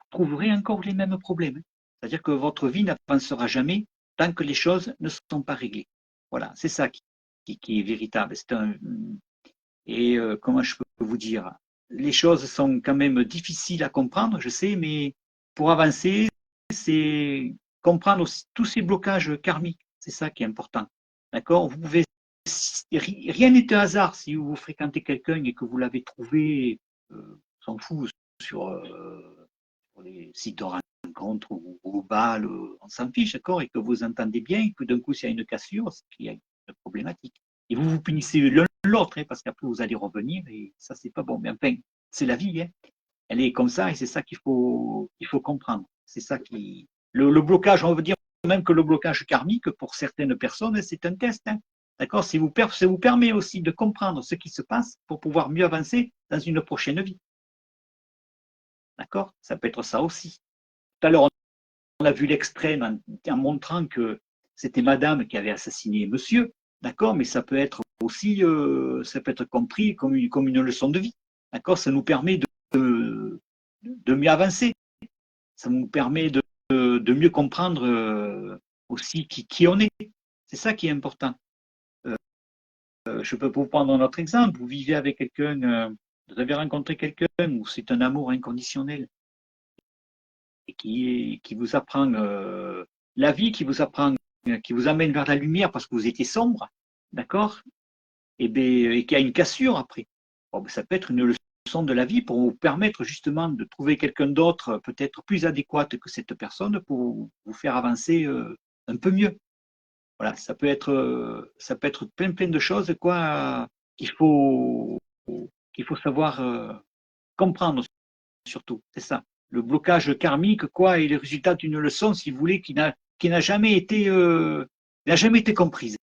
trouverez encore les mêmes problèmes. C'est-à-dire que votre vie n'avancera jamais tant que les choses ne sont pas réglées. Voilà, c'est ça qui est véritable. Et comment je peux vous dire, les choses sont quand même difficiles à comprendre, je sais, mais pour avancer, c'est comprendre aussi tous ces blocages karmiques. C'est ça qui est important. D'accord. Vous pouvez, rien n'est un hasard si vous fréquentez quelqu'un et que vous l'avez trouvé, s'en fout, sur, sur les sites de rencontres ou au bal, on s'en fiche, d'accord, et que vous entendez bien, et que d'un coup, s'il y a une cassure, c'est qu'il y a une problématique. Et vous vous punissez l'un l'autre, hein, parce qu'après, vous allez revenir, et ça, c'est pas bon. Mais enfin, c'est la vie, hein. Elle est comme ça, et c'est ça qu'il faut comprendre. C'est ça qui. Le blocage, on veut dire même que le blocage karmique, pour certaines personnes, c'est un test. Hein. D'accord. Ça vous permet aussi de comprendre ce qui se passe pour pouvoir mieux avancer dans une prochaine vie. D'accord. Ça peut être ça aussi. Tout à l'heure, on a vu l'extrême en montrant que c'était madame qui avait assassiné monsieur, d'accord, mais ça peut être aussi, ça peut être compris comme une leçon de vie, d'accord, ça nous permet de mieux avancer, ça nous permet de mieux comprendre aussi qui on est, c'est ça qui est important. Je peux vous prendre un autre exemple, vous vivez avec quelqu'un, vous avez rencontré quelqu'un où c'est un amour inconditionnel, et qui vous apprend la vie, qui vous amène vers la lumière parce que vous étiez sombre, d'accord, et qui a une cassure après. Bon, ben, ça peut être une leçon de la vie pour vous permettre justement de trouver quelqu'un d'autre peut-être plus adéquat que cette personne pour vous faire avancer un peu mieux. Voilà, ça peut être plein de choses quoi qu'il faut savoir comprendre surtout, c'est ça. Le blocage karmique, quoi, est le résultat d'une leçon, si vous voulez, n'a jamais été comprise.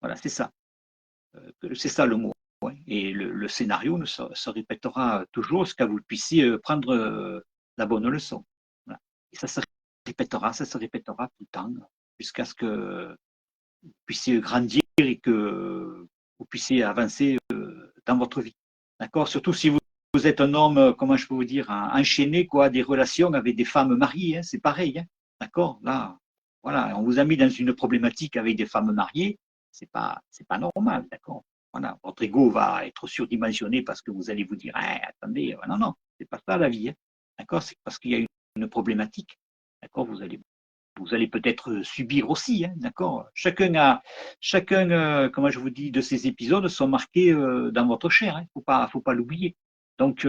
Voilà, c'est ça. C'est ça le mot. Ouais. Et le scénario se répétera toujours jusqu'à vous puissiez prendre la bonne leçon. Voilà. Et ça se répétera tout le temps, jusqu'à ce que vous puissiez grandir et que vous puissiez avancer dans votre vie. D'accord. Surtout si vous êtes un homme, comment je peux vous dire, enchaîné, quoi, des relations avec des femmes mariées, hein, c'est pareil, hein, d'accord. Là, voilà, on vous a mis dans une problématique avec des femmes mariées, c'est pas normal, d'accord. Voilà, votre ego va être surdimensionné parce que vous allez vous dire, ah, attendez, non, non, c'est pas ça la vie, hein, d'accord. C'est parce qu'il y a une problématique, d'accord. Vous allez peut-être subir aussi, hein, d'accord. Chacun, comment je vous dis, de ces épisodes sont marqués dans votre chair. Il ne faut pas l'oublier. Donc,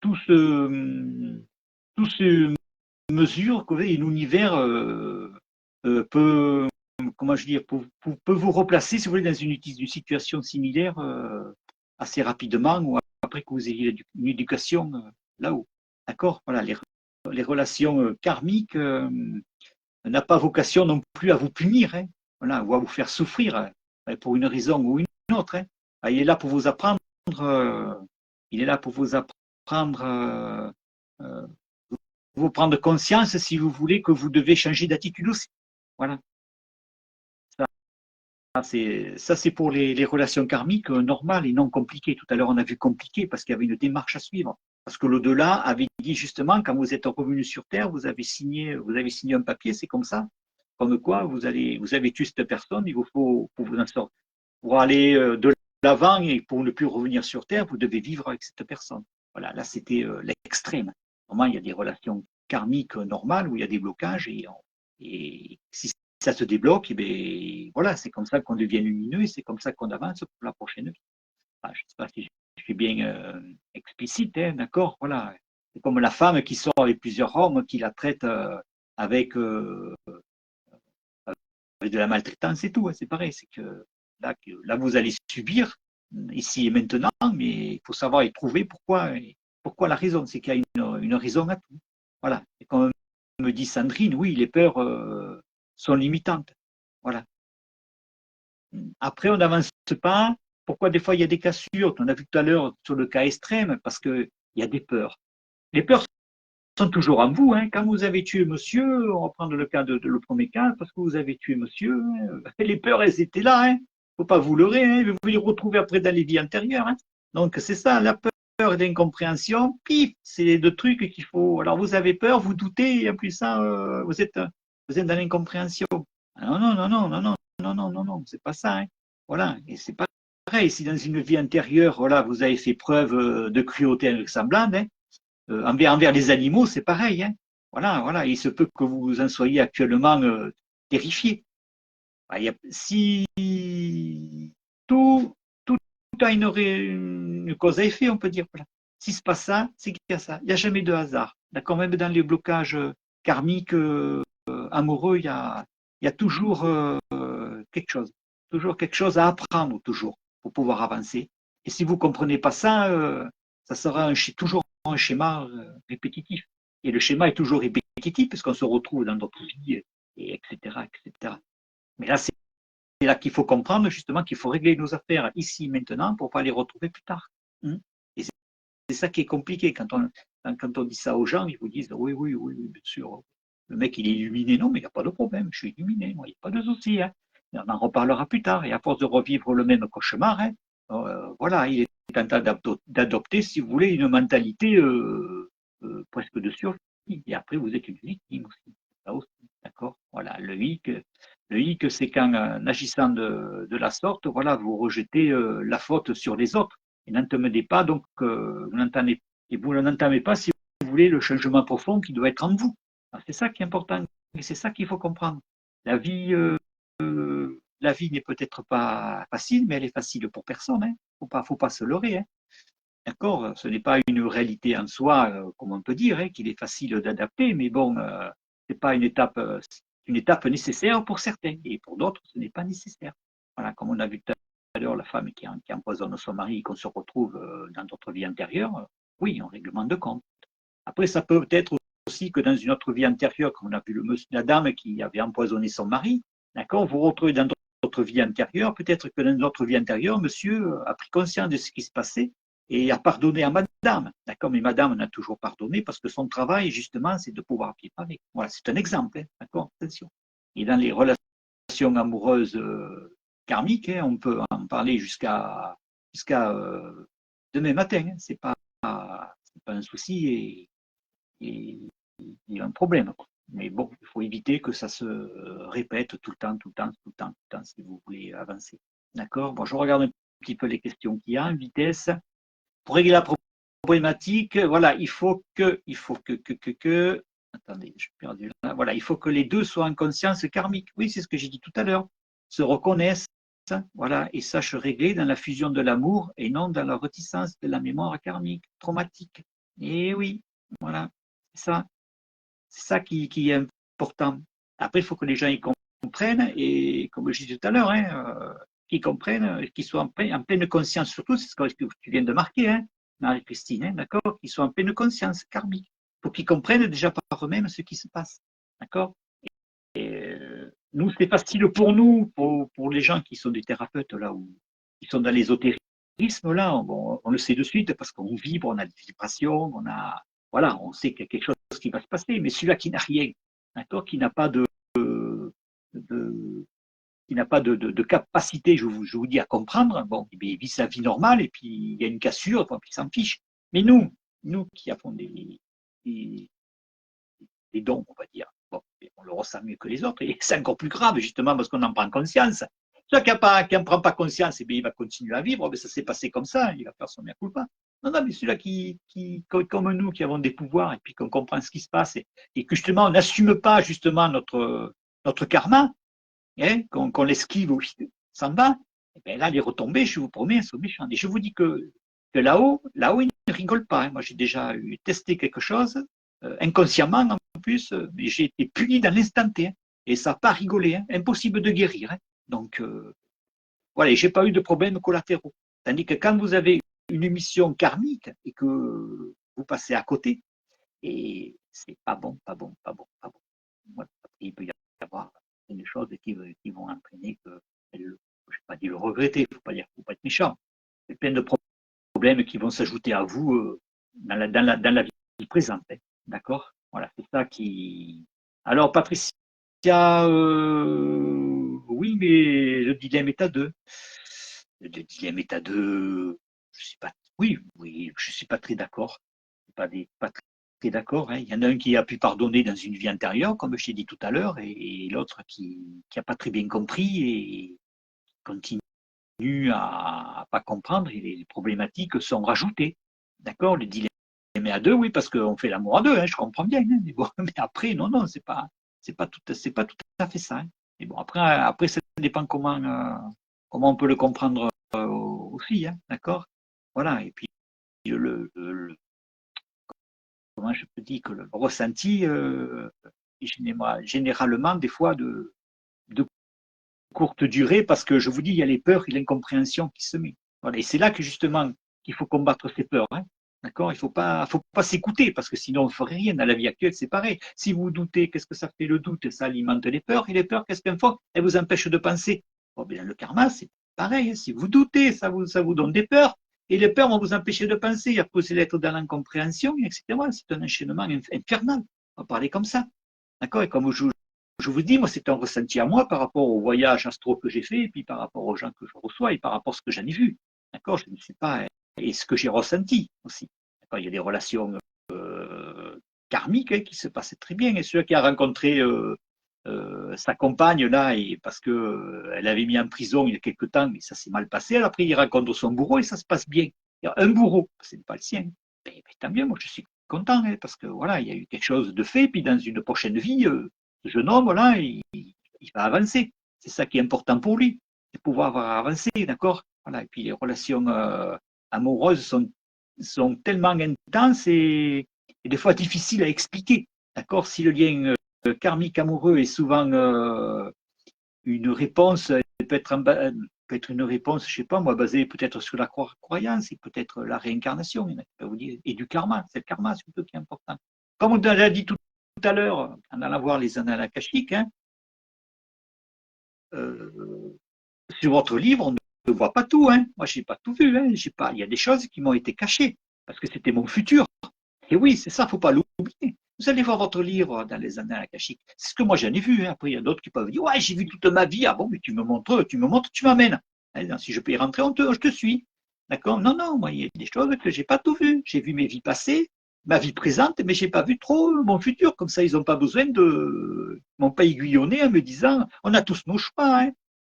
tout se, tout se mesure que l'univers peut, comment je dis, peut vous replacer, si vous voulez, dans une situation similaire assez rapidement ou après que vous ayez une éducation là-haut. D'accord. Voilà, les relations karmiques n'a pas vocation non plus à vous punir, hein, voilà, ou à vous faire souffrir pour une raison ou une autre. Hein. Il est là pour vous apprendre. Il est là pour vous apprendre, euh, vous prendre conscience si vous voulez que vous devez changer d'attitude aussi. Voilà. Ça, c'est pour les relations karmiques normales et non compliquées. Tout à l'heure, on a vu compliqué parce qu'il y avait une démarche à suivre. Parce que l'au-delà avait dit justement, quand vous êtes revenu sur Terre, vous avez signé un papier, c'est comme ça. Comme quoi, vous avez tué cette personne, il vous faut, pour vous en sortir, pour aller de l'avant et pour ne plus revenir sur Terre, vous devez vivre avec cette personne. Voilà, là, c'était l'extrême. Normalement, il y a des relations karmiques normales où il y a des blocages et si ça se débloque, et bien, voilà, c'est comme ça qu'on devient lumineux et c'est comme ça qu'on avance pour la prochaine vie. Enfin, je ne sais pas si je suis bien explicite, hein, d'accord, voilà. C'est comme la femme qui sort avec plusieurs hommes, qui la traite avec, avec de la maltraitance et tout, hein, c'est pareil, c'est que là, vous allez subir ici et maintenant, mais il faut savoir y trouver pourquoi la raison, c'est qu'il y a une raison à tout. Voilà, et comme me dit Sandrine, oui, les peurs sont limitantes. Voilà. Après, on n'avance pas. Pourquoi des fois il y a des cassures? On a vu tout à l'heure sur le cas extrême, parce qu'il y a des peurs. Les peurs sont toujours en vous. Hein. Quand vous avez tué monsieur, on va prendre le cas de le premier cas, parce que vous avez tué monsieur, les peurs, elles étaient là. Hein. Faut pas vous leurrer. Hein. Vous les retrouver après dans les vies antérieures. Hein. Donc, c'est ça, la peur et l'incompréhension. Pif, c'est les deux trucs qu'il faut. Alors, vous avez peur, vous doutez, et en plus, ça, vous êtes dans l'incompréhension. Ah, non, non, non, non, non, non, non, non, non, non, c'est pas ça. Hein. Voilà, et c'est pas pareil. Si dans une vie antérieure, voilà, vous avez fait preuve de cruauté avec semblable, hein, envers les animaux, c'est pareil. Hein. Voilà, voilà. Il se peut que vous en soyez actuellement terrifié. Si tout, tout a une cause à effet, on peut dire. Voilà. Si se passe ça, c'est qu'il y a ça. Il n'y a jamais de hasard. D'accord, même dans les blocages karmiques amoureux, il y a toujours quelque chose à apprendre toujours pour pouvoir avancer. Et si vous ne comprenez pas ça, ça sera toujours un schéma répétitif. Et le schéma est toujours répétitif parce qu'on se retrouve dans d'autres vies, et etc., etc. Mais là, c'est là qu'il faut comprendre justement qu'il faut régler nos affaires ici, maintenant, pour ne pas les retrouver plus tard. Et c'est ça qui est compliqué. Quand on dit ça aux gens, ils vous disent oui, oui, oui, oui, bien sûr. Le mec, il est illuminé. Non, mais il n'y a pas de problème. Je suis illuminé. Moi, il n'y a pas de souci. Hein. On en reparlera plus tard. Et à force de revivre le même cauchemar, hein, voilà, il est en train d'adopter, si vous voulez, une mentalité presque de survie. Et après, vous êtes une victime aussi. Ça aussi, d'accord. Voilà, le hic, c'est qu'en agissant de la sorte, voilà, vous rejetez la faute sur les autres. Et n'entamez pas, donc, vous n'entamez pas, si vous voulez, le changement profond qui doit être en vous. C'est ça qui est important. Et c'est ça qu'il faut comprendre. La vie, la vie n'est peut-être pas facile, mais elle est facile pour personne. Hein. Faut pas se leurrer. Hein. D'accord. Ce n'est pas une réalité en soi, comme on peut dire, hein, qu'il est facile d'adapter, mais bon, c'est pas une étape nécessaire pour certains, et pour d'autres, ce n'est pas nécessaire. Voilà, comme on a vu tout à l'heure, la femme qui empoisonne son mari, qu'on se retrouve dans d'autres vies antérieures, oui, un règlement de compte. Après, ça peut être aussi que dans une autre vie antérieure, comme on a vu la dame qui avait empoisonné son mari, d'accord, vous vous retrouvez dans d'autres vies antérieures, peut-être que dans notre vie antérieure, monsieur a pris conscience de ce qui se passait et a pardonné à madame, d'accord, mais madame n'a toujours pardonné parce que son travail, justement, c'est de pouvoir vivre avec. Voilà, c'est un exemple, hein, d'accord, attention. Et dans les relations amoureuses karmiques, hein, on peut en parler jusqu'à demain matin, hein, c'est pas un souci et un problème. Mais bon, il faut éviter que ça se répète tout le temps, tout le temps, tout le temps, tout le temps, si vous voulez avancer. D'accord. Bon, je regarde un petit peu les questions qu'il y a en vitesse. Pour régler la problématique, voilà, il faut que, attendez, je suis perdu là. Voilà, il faut que les deux soient en conscience karmique. Oui, c'est ce que j'ai dit tout à l'heure. Se reconnaissent, voilà, et sachent régler dans la fusion de l'amour et non dans la réticence de la mémoire karmique, traumatique. Et oui, voilà, c'est ça qui est important. Après, il faut que les gens y comprennent, et comme je disais tout à l'heure, hein, qu'ils comprennent, qu'ils soient en pleine conscience, surtout, c'est ce que tu viens de marquer, hein, Marie-Christine, hein, d'accord, qu'ils soient en pleine conscience karmique, faut qu'ils comprennent déjà par eux-mêmes ce qui se passe. D'accord? Nous, c'est facile pour nous, pour les gens qui sont des thérapeutes, là, ou qui sont dans l'ésotérisme, là, on le sait de suite parce qu'on vibre, on a des vibrations, voilà, on sait qu'il y a quelque chose qui va se passer. Mais celui-là qui n'a rien, d'accord, qui n'a pas de qui n'a pas de capacité, je vous dis, à comprendre, bon, il vit sa vie normale et puis il y a une cassure, puis il s'en fiche. Mais nous qui avons des, des dons, on va dire, bon, on le ressent mieux que les autres et c'est encore plus grave, justement, parce qu'on en prend conscience. Celui qui n'en prend pas conscience, eh bien, il va continuer à vivre, mais ça s'est passé comme ça, il va faire son mea culpa. Non, non, mais celui-là comme nous, qui avons des pouvoirs et puis qu'on comprend ce qui se passe et que justement, on n'assume pas justement notre karma, hein, qu'on l'esquive s'en va, et bien là, les retombées, je vous promets, elles sont méchantes. Et je vous dis que là-haut, ils ne rigolent pas. Hein. Moi, j'ai déjà testé quelque chose, inconsciemment en plus, mais j'ai été puni dans l'instant T. Hein, et ça n'a pas rigolé. Hein, impossible de guérir. Hein. Donc, voilà, j'ai pas eu de problèmes collatéraux. Tandis que quand vous avez une mission karmique et que vous passez à côté, et c'est pas bon, pas bon, pas bon, pas bon. Voilà, il peut y avoir des choses qui vont entraîner que, je ne vais pas dire le regretter, il ne faut pas être méchant. Il y a plein de problèmes qui vont s'ajouter à vous dans la vie présente. Hein, d'accord? Voilà, c'est ça qui. Alors, Patricia, oui, mais le dilemme est à deux. Le dilemme est à deux. Je sais pas. Oui, je suis pas très d'accord. Pas très d'accord. Hein. Il y en a un qui a pu pardonner dans une vie antérieure, comme je t'ai dit tout à l'heure, et l'autre qui n'a pas très bien compris et continue à pas comprendre et les problématiques sont rajoutées. D'accord? Le dilemme est à deux, oui, parce qu'on fait l'amour à deux, hein, je comprends bien. Hein, mais, bon, mais après, non, c'est pas tout à fait ça. Hein. Mais bon, après, ça dépend comment on peut le comprendre aussi, hein, d'accord? Voilà, et puis comment je peux dire que le ressenti est généralement des fois de courte durée parce que je vous dis, il y a les peurs et l'incompréhension qui se met. Voilà. Et c'est là que justement qu'il faut combattre ces peurs. Hein. D'accord? Il faut pas s'écouter parce que sinon on ne ferait rien. Dans la vie actuelle, c'est pareil. Si vous doutez, qu'est-ce que ça fait le doute? Ça alimente les peurs. Et les peurs, qu'est-ce qu'elles font? Elles vous empêchent de penser. Bon, bien, le karma, c'est pareil. Hein. Si vous doutez, ça vous donne des peurs. Et les peurs vont vous empêcher de penser. Après, c'est d'être dans l'incompréhension, etc. C'est un enchaînement infernal. On va parler comme ça. D'accord? Et comme je vous dis, moi, c'est un ressenti à moi par rapport au voyage astro que j'ai fait, et puis par rapport aux gens que je reçois, et par rapport à ce que j'en ai vu. D'accord? Je ne suis pas. Et ce que j'ai ressenti aussi. D'accord? Il y a des relations karmiques hein, qui se passaient très bien. Et celui qui a rencontré sa compagne, là, et parce qu'elle avait mis en prison il y a quelque temps, mais ça s'est mal passé. Alors, après, il rencontre son bourreau et ça se passe bien. Il y a un bourreau, ce n'est pas le sien. Mais tant mieux, moi, je suis content, hein, parce que voilà, il y a eu quelque chose de fait, puis dans une prochaine vie, ce jeune homme, là, il va avancer. C'est ça qui est important pour lui, c'est pouvoir avancer, d'accord? Voilà, et puis les relations amoureuses sont tellement intenses et des fois difficiles à expliquer, d'accord? Si le lien karmique amoureux est souvent une réponse, peut être une réponse, je sais pas moi, basée peut-être sur la croyance et peut-être la réincarnation, vous dire, et du karma, c'est le karma surtout qui est important. Comme on l'a dit tout à l'heure, en allant voir les annales akashiques, hein, sur votre livre, on ne voit pas tout. Hein. Moi, je n'ai pas tout vu. Hein. Il y a des choses qui m'ont été cachées parce que c'était mon futur. Et oui, c'est ça, il ne faut pas l'oublier. Vous allez voir votre livre dans les annales akashiques. C'est ce que moi j'en ai vu. Hein. Après, il y a d'autres qui peuvent dire ouais, j'ai vu toute ma vie. Ah bon, mais tu me montres, tu m'amènes. Hein, si je peux y rentrer, je te suis. D'accord? Non, non, moi, il y a des choses que je n'ai pas tout vu. J'ai vu mes vies passées, ma vie présente, mais je n'ai pas vu trop mon futur. Comme ça, ils n'ont pas besoin de. Ils m'ont pas aiguillonné en me disant on a tous nos choix. Hein.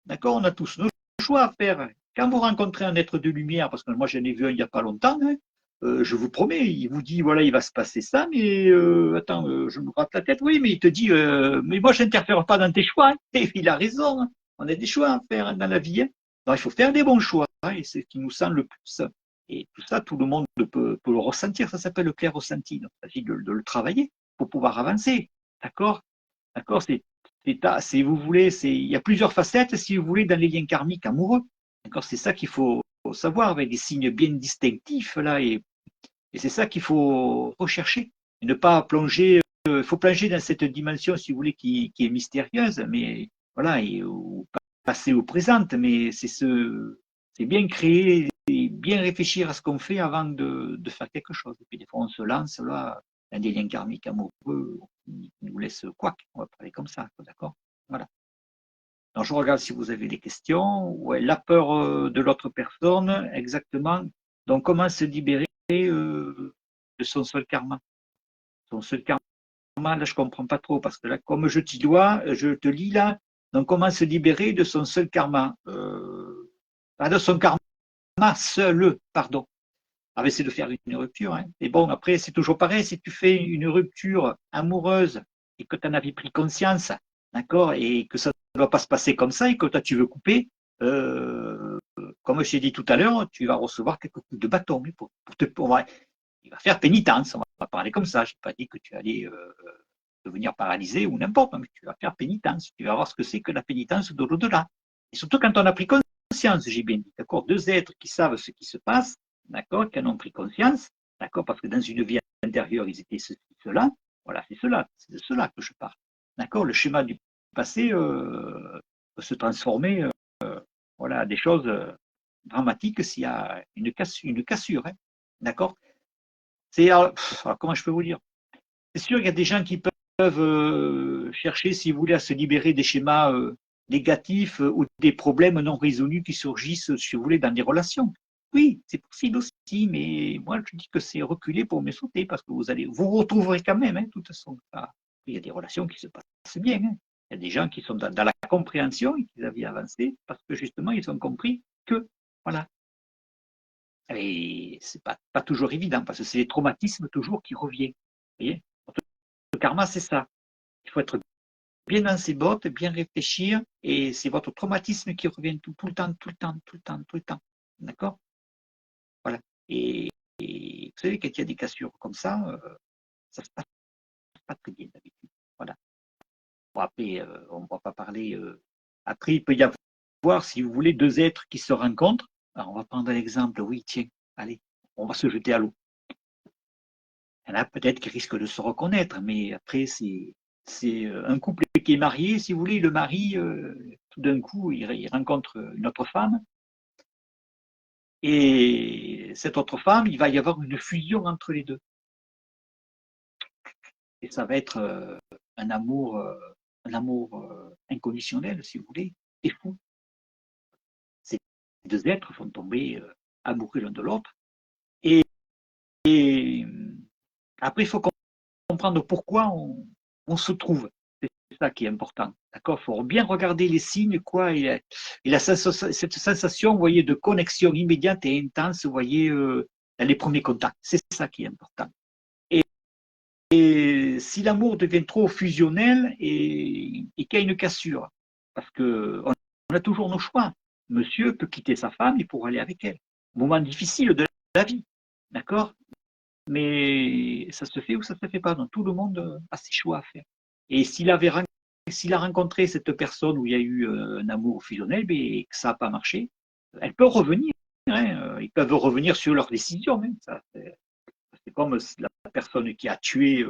D'accord? On a tous nos choix à faire. Quand vous rencontrez un être de lumière, parce que moi j'en ai vu un il n'y a pas longtemps, hein, je vous promets, il vous dit voilà, il va se passer ça, mais attends, je me gratte la tête, oui, mais il te dit mais moi je n'interfère pas dans tes choix. Hein. Et il a raison, hein. On a des choix à faire dans la vie. Hein. Donc il faut faire des bons choix, hein, et c'est ce qui nous semble le plus. Et tout ça, tout le monde peut le ressentir, ça s'appelle le clair ressenti. Donc il s'agit de le travailler pour pouvoir avancer. D'accord? D'accord? Si vous voulez, il y a plusieurs facettes, si vous voulez, dans les liens karmiques amoureux. D'accord? C'est ça qu'il faut savoir, avec des signes bien distinctifs, là, et c'est ça qu'il faut rechercher. et ne pas plonger. Il faut plonger dans cette dimension, si vous voulez, qui est mystérieuse, mais voilà, et au passé ou présente, mais c'est bien créer et bien réfléchir à ce qu'on fait avant de faire quelque chose. Et puis des fois, on se lance là dans des liens karmiques amoureux qui nous laissent quoi, on va parler comme ça, d'accord? Voilà. Donc, je regarde si vous avez des questions. Ouais, la peur de l'autre personne, exactement. Donc, comment se libérer de son seul karma? Son seul karma, là, je ne comprends pas trop, parce que là, comme je te lis là, donc comment se libérer de son seul karma de son karma seul, pardon. On va essayer de faire une rupture. Hein. Et bon, après, c'est toujours pareil, si tu fais une rupture amoureuse et que tu en avais pris conscience, d'accord, et que ça ne doit pas se passer comme ça, et que toi, tu veux couper, comme je t'ai dit tout à l'heure, tu vas recevoir quelques coups de bâton. Il va faire pénitence, on va parler comme ça. Je n'ai pas dit que tu allais devenir paralysé ou n'importe, mais tu vas faire pénitence. Tu vas voir ce que c'est que la pénitence de l'au-delà. Et surtout quand on a pris conscience, j'ai bien dit, d'accord, deux êtres qui savent ce qui se passe, d'accord, qui en ont pris conscience, d'accord, parce que dans une vie intérieure, ils étaient ceci, cela, voilà, c'est de cela que je parle. D'accord, le schéma du passé peut se transformer, voilà, des choses dramatiques s'il y a une cassure, hein, d'accord. Alors, comment je peux vous dire? C'est sûr qu'il y a des gens qui peuvent chercher, si vous voulez, à se libérer des schémas négatifs ou des problèmes non résolus qui surgissent, si vous voulez, dans des relations. Oui, c'est possible aussi, mais moi je dis que c'est reculer pour mieux sauter, parce que vous retrouverez quand même, hein, de toute façon. Il y a des relations qui se passent bien. Hein. Il y a des gens qui sont dans la compréhension et qui avaient avancé parce que justement ils ont compris que, voilà. Et c'est pas toujours évident, parce que c'est les traumatismes toujours qui reviennent. Vous voyez, le karma, c'est ça. Il faut être bien dans ses bottes, bien réfléchir, et c'est votre traumatisme qui revient tout le temps, tout le temps, tout le temps, tout le temps. D'accord. Voilà. Et vous savez, quand il y a des cassures comme ça ne se passe pas très bien d'habitude. Voilà. Bon, après, on ne va pas parler. Après, il peut y avoir, si vous voulez, deux êtres qui se rencontrent. Alors, on va prendre l'exemple. Oui, tiens, allez, on va se jeter à l'eau. Il y en a peut-être qui risquent de se reconnaître, mais après, c'est un couple qui est marié, si vous voulez, le mari, tout d'un coup, il rencontre une autre femme, et cette autre femme, il va y avoir une fusion entre les deux. Et ça va être un amour inconditionnel, si vous voulez, et fou. Ces deux êtres vont tomber amoureux l'un de l'autre. Et après, il faut comprendre pourquoi on se trouve. C'est ça qui est important. D'accord. Il faut bien regarder les signes, quoi. Et cette sensation, vous voyez, de connexion immédiate et intense, vous voyez, dans les premiers contacts. C'est ça qui est important. Et si l'amour devient trop fusionnel et qu'il y a une cassure, parce qu'on a toujours nos choix. Monsieur peut quitter sa femme et pour aller avec elle. Moment difficile de la vie. D'accord. Mais ça se fait ou ça ne se fait pas. Donc, tout le monde a ses choix à faire. Et s'il a rencontré cette personne où il y a eu un amour fusionnel et que ça n'a pas marché, elle peut revenir. Hein, ils peuvent revenir sur leur décision. Hein, c'est comme la personne qui a tué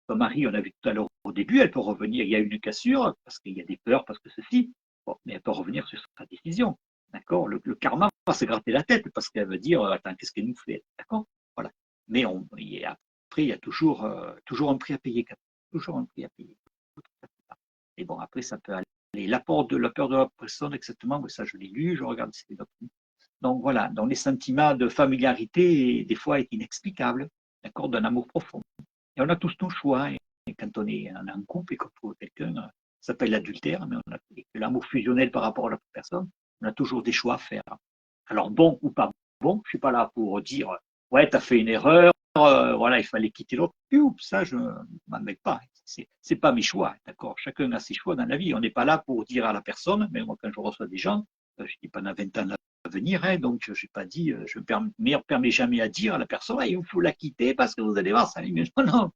son mari, on a vu tout à l'heure au début, elle peut revenir. Il y a une cassure parce qu'il y a des peurs, parce que ceci. Bon, mais elle peut revenir sur sa décision. D'accord. Le karma va se gratter la tête parce qu'elle veut dire attends, qu'est-ce qu'elle nous fait? D'accord. Voilà. Mais après, il y a toujours un prix à payer. Toujours un prix à payer. Et bon, après, ça peut aller. La peur de la personne, exactement, ça je l'ai lu, je regarde si c'est d'autres. Donc voilà, donc les sentiments de familiarité, des fois, est inexplicable, d'accord, d'un amour profond. Et on a tous nos choix. Et quand on est en couple et qu'on trouve quelqu'un, ça s'appelle l'adultère, mais on a l'amour fusionnel par rapport à l'autre personne, on a toujours des choix à faire. Alors bon ou pas bon, je ne suis pas là pour dire ouais, tu as fait une erreur, voilà, il fallait quitter l'autre. Ça, je ne m'en mêle pas. C'est pas mes choix, d'accord. Chacun a ses choix dans la vie. On n'est pas là pour dire à la personne, mais moi, quand je reçois des gens, je dis pendant 20 ans à venir, hein, donc je n'ai pas dit, je ne me permets jamais à dire à la personne, ah, il faut la quitter parce que vous allez voir, ça non, non,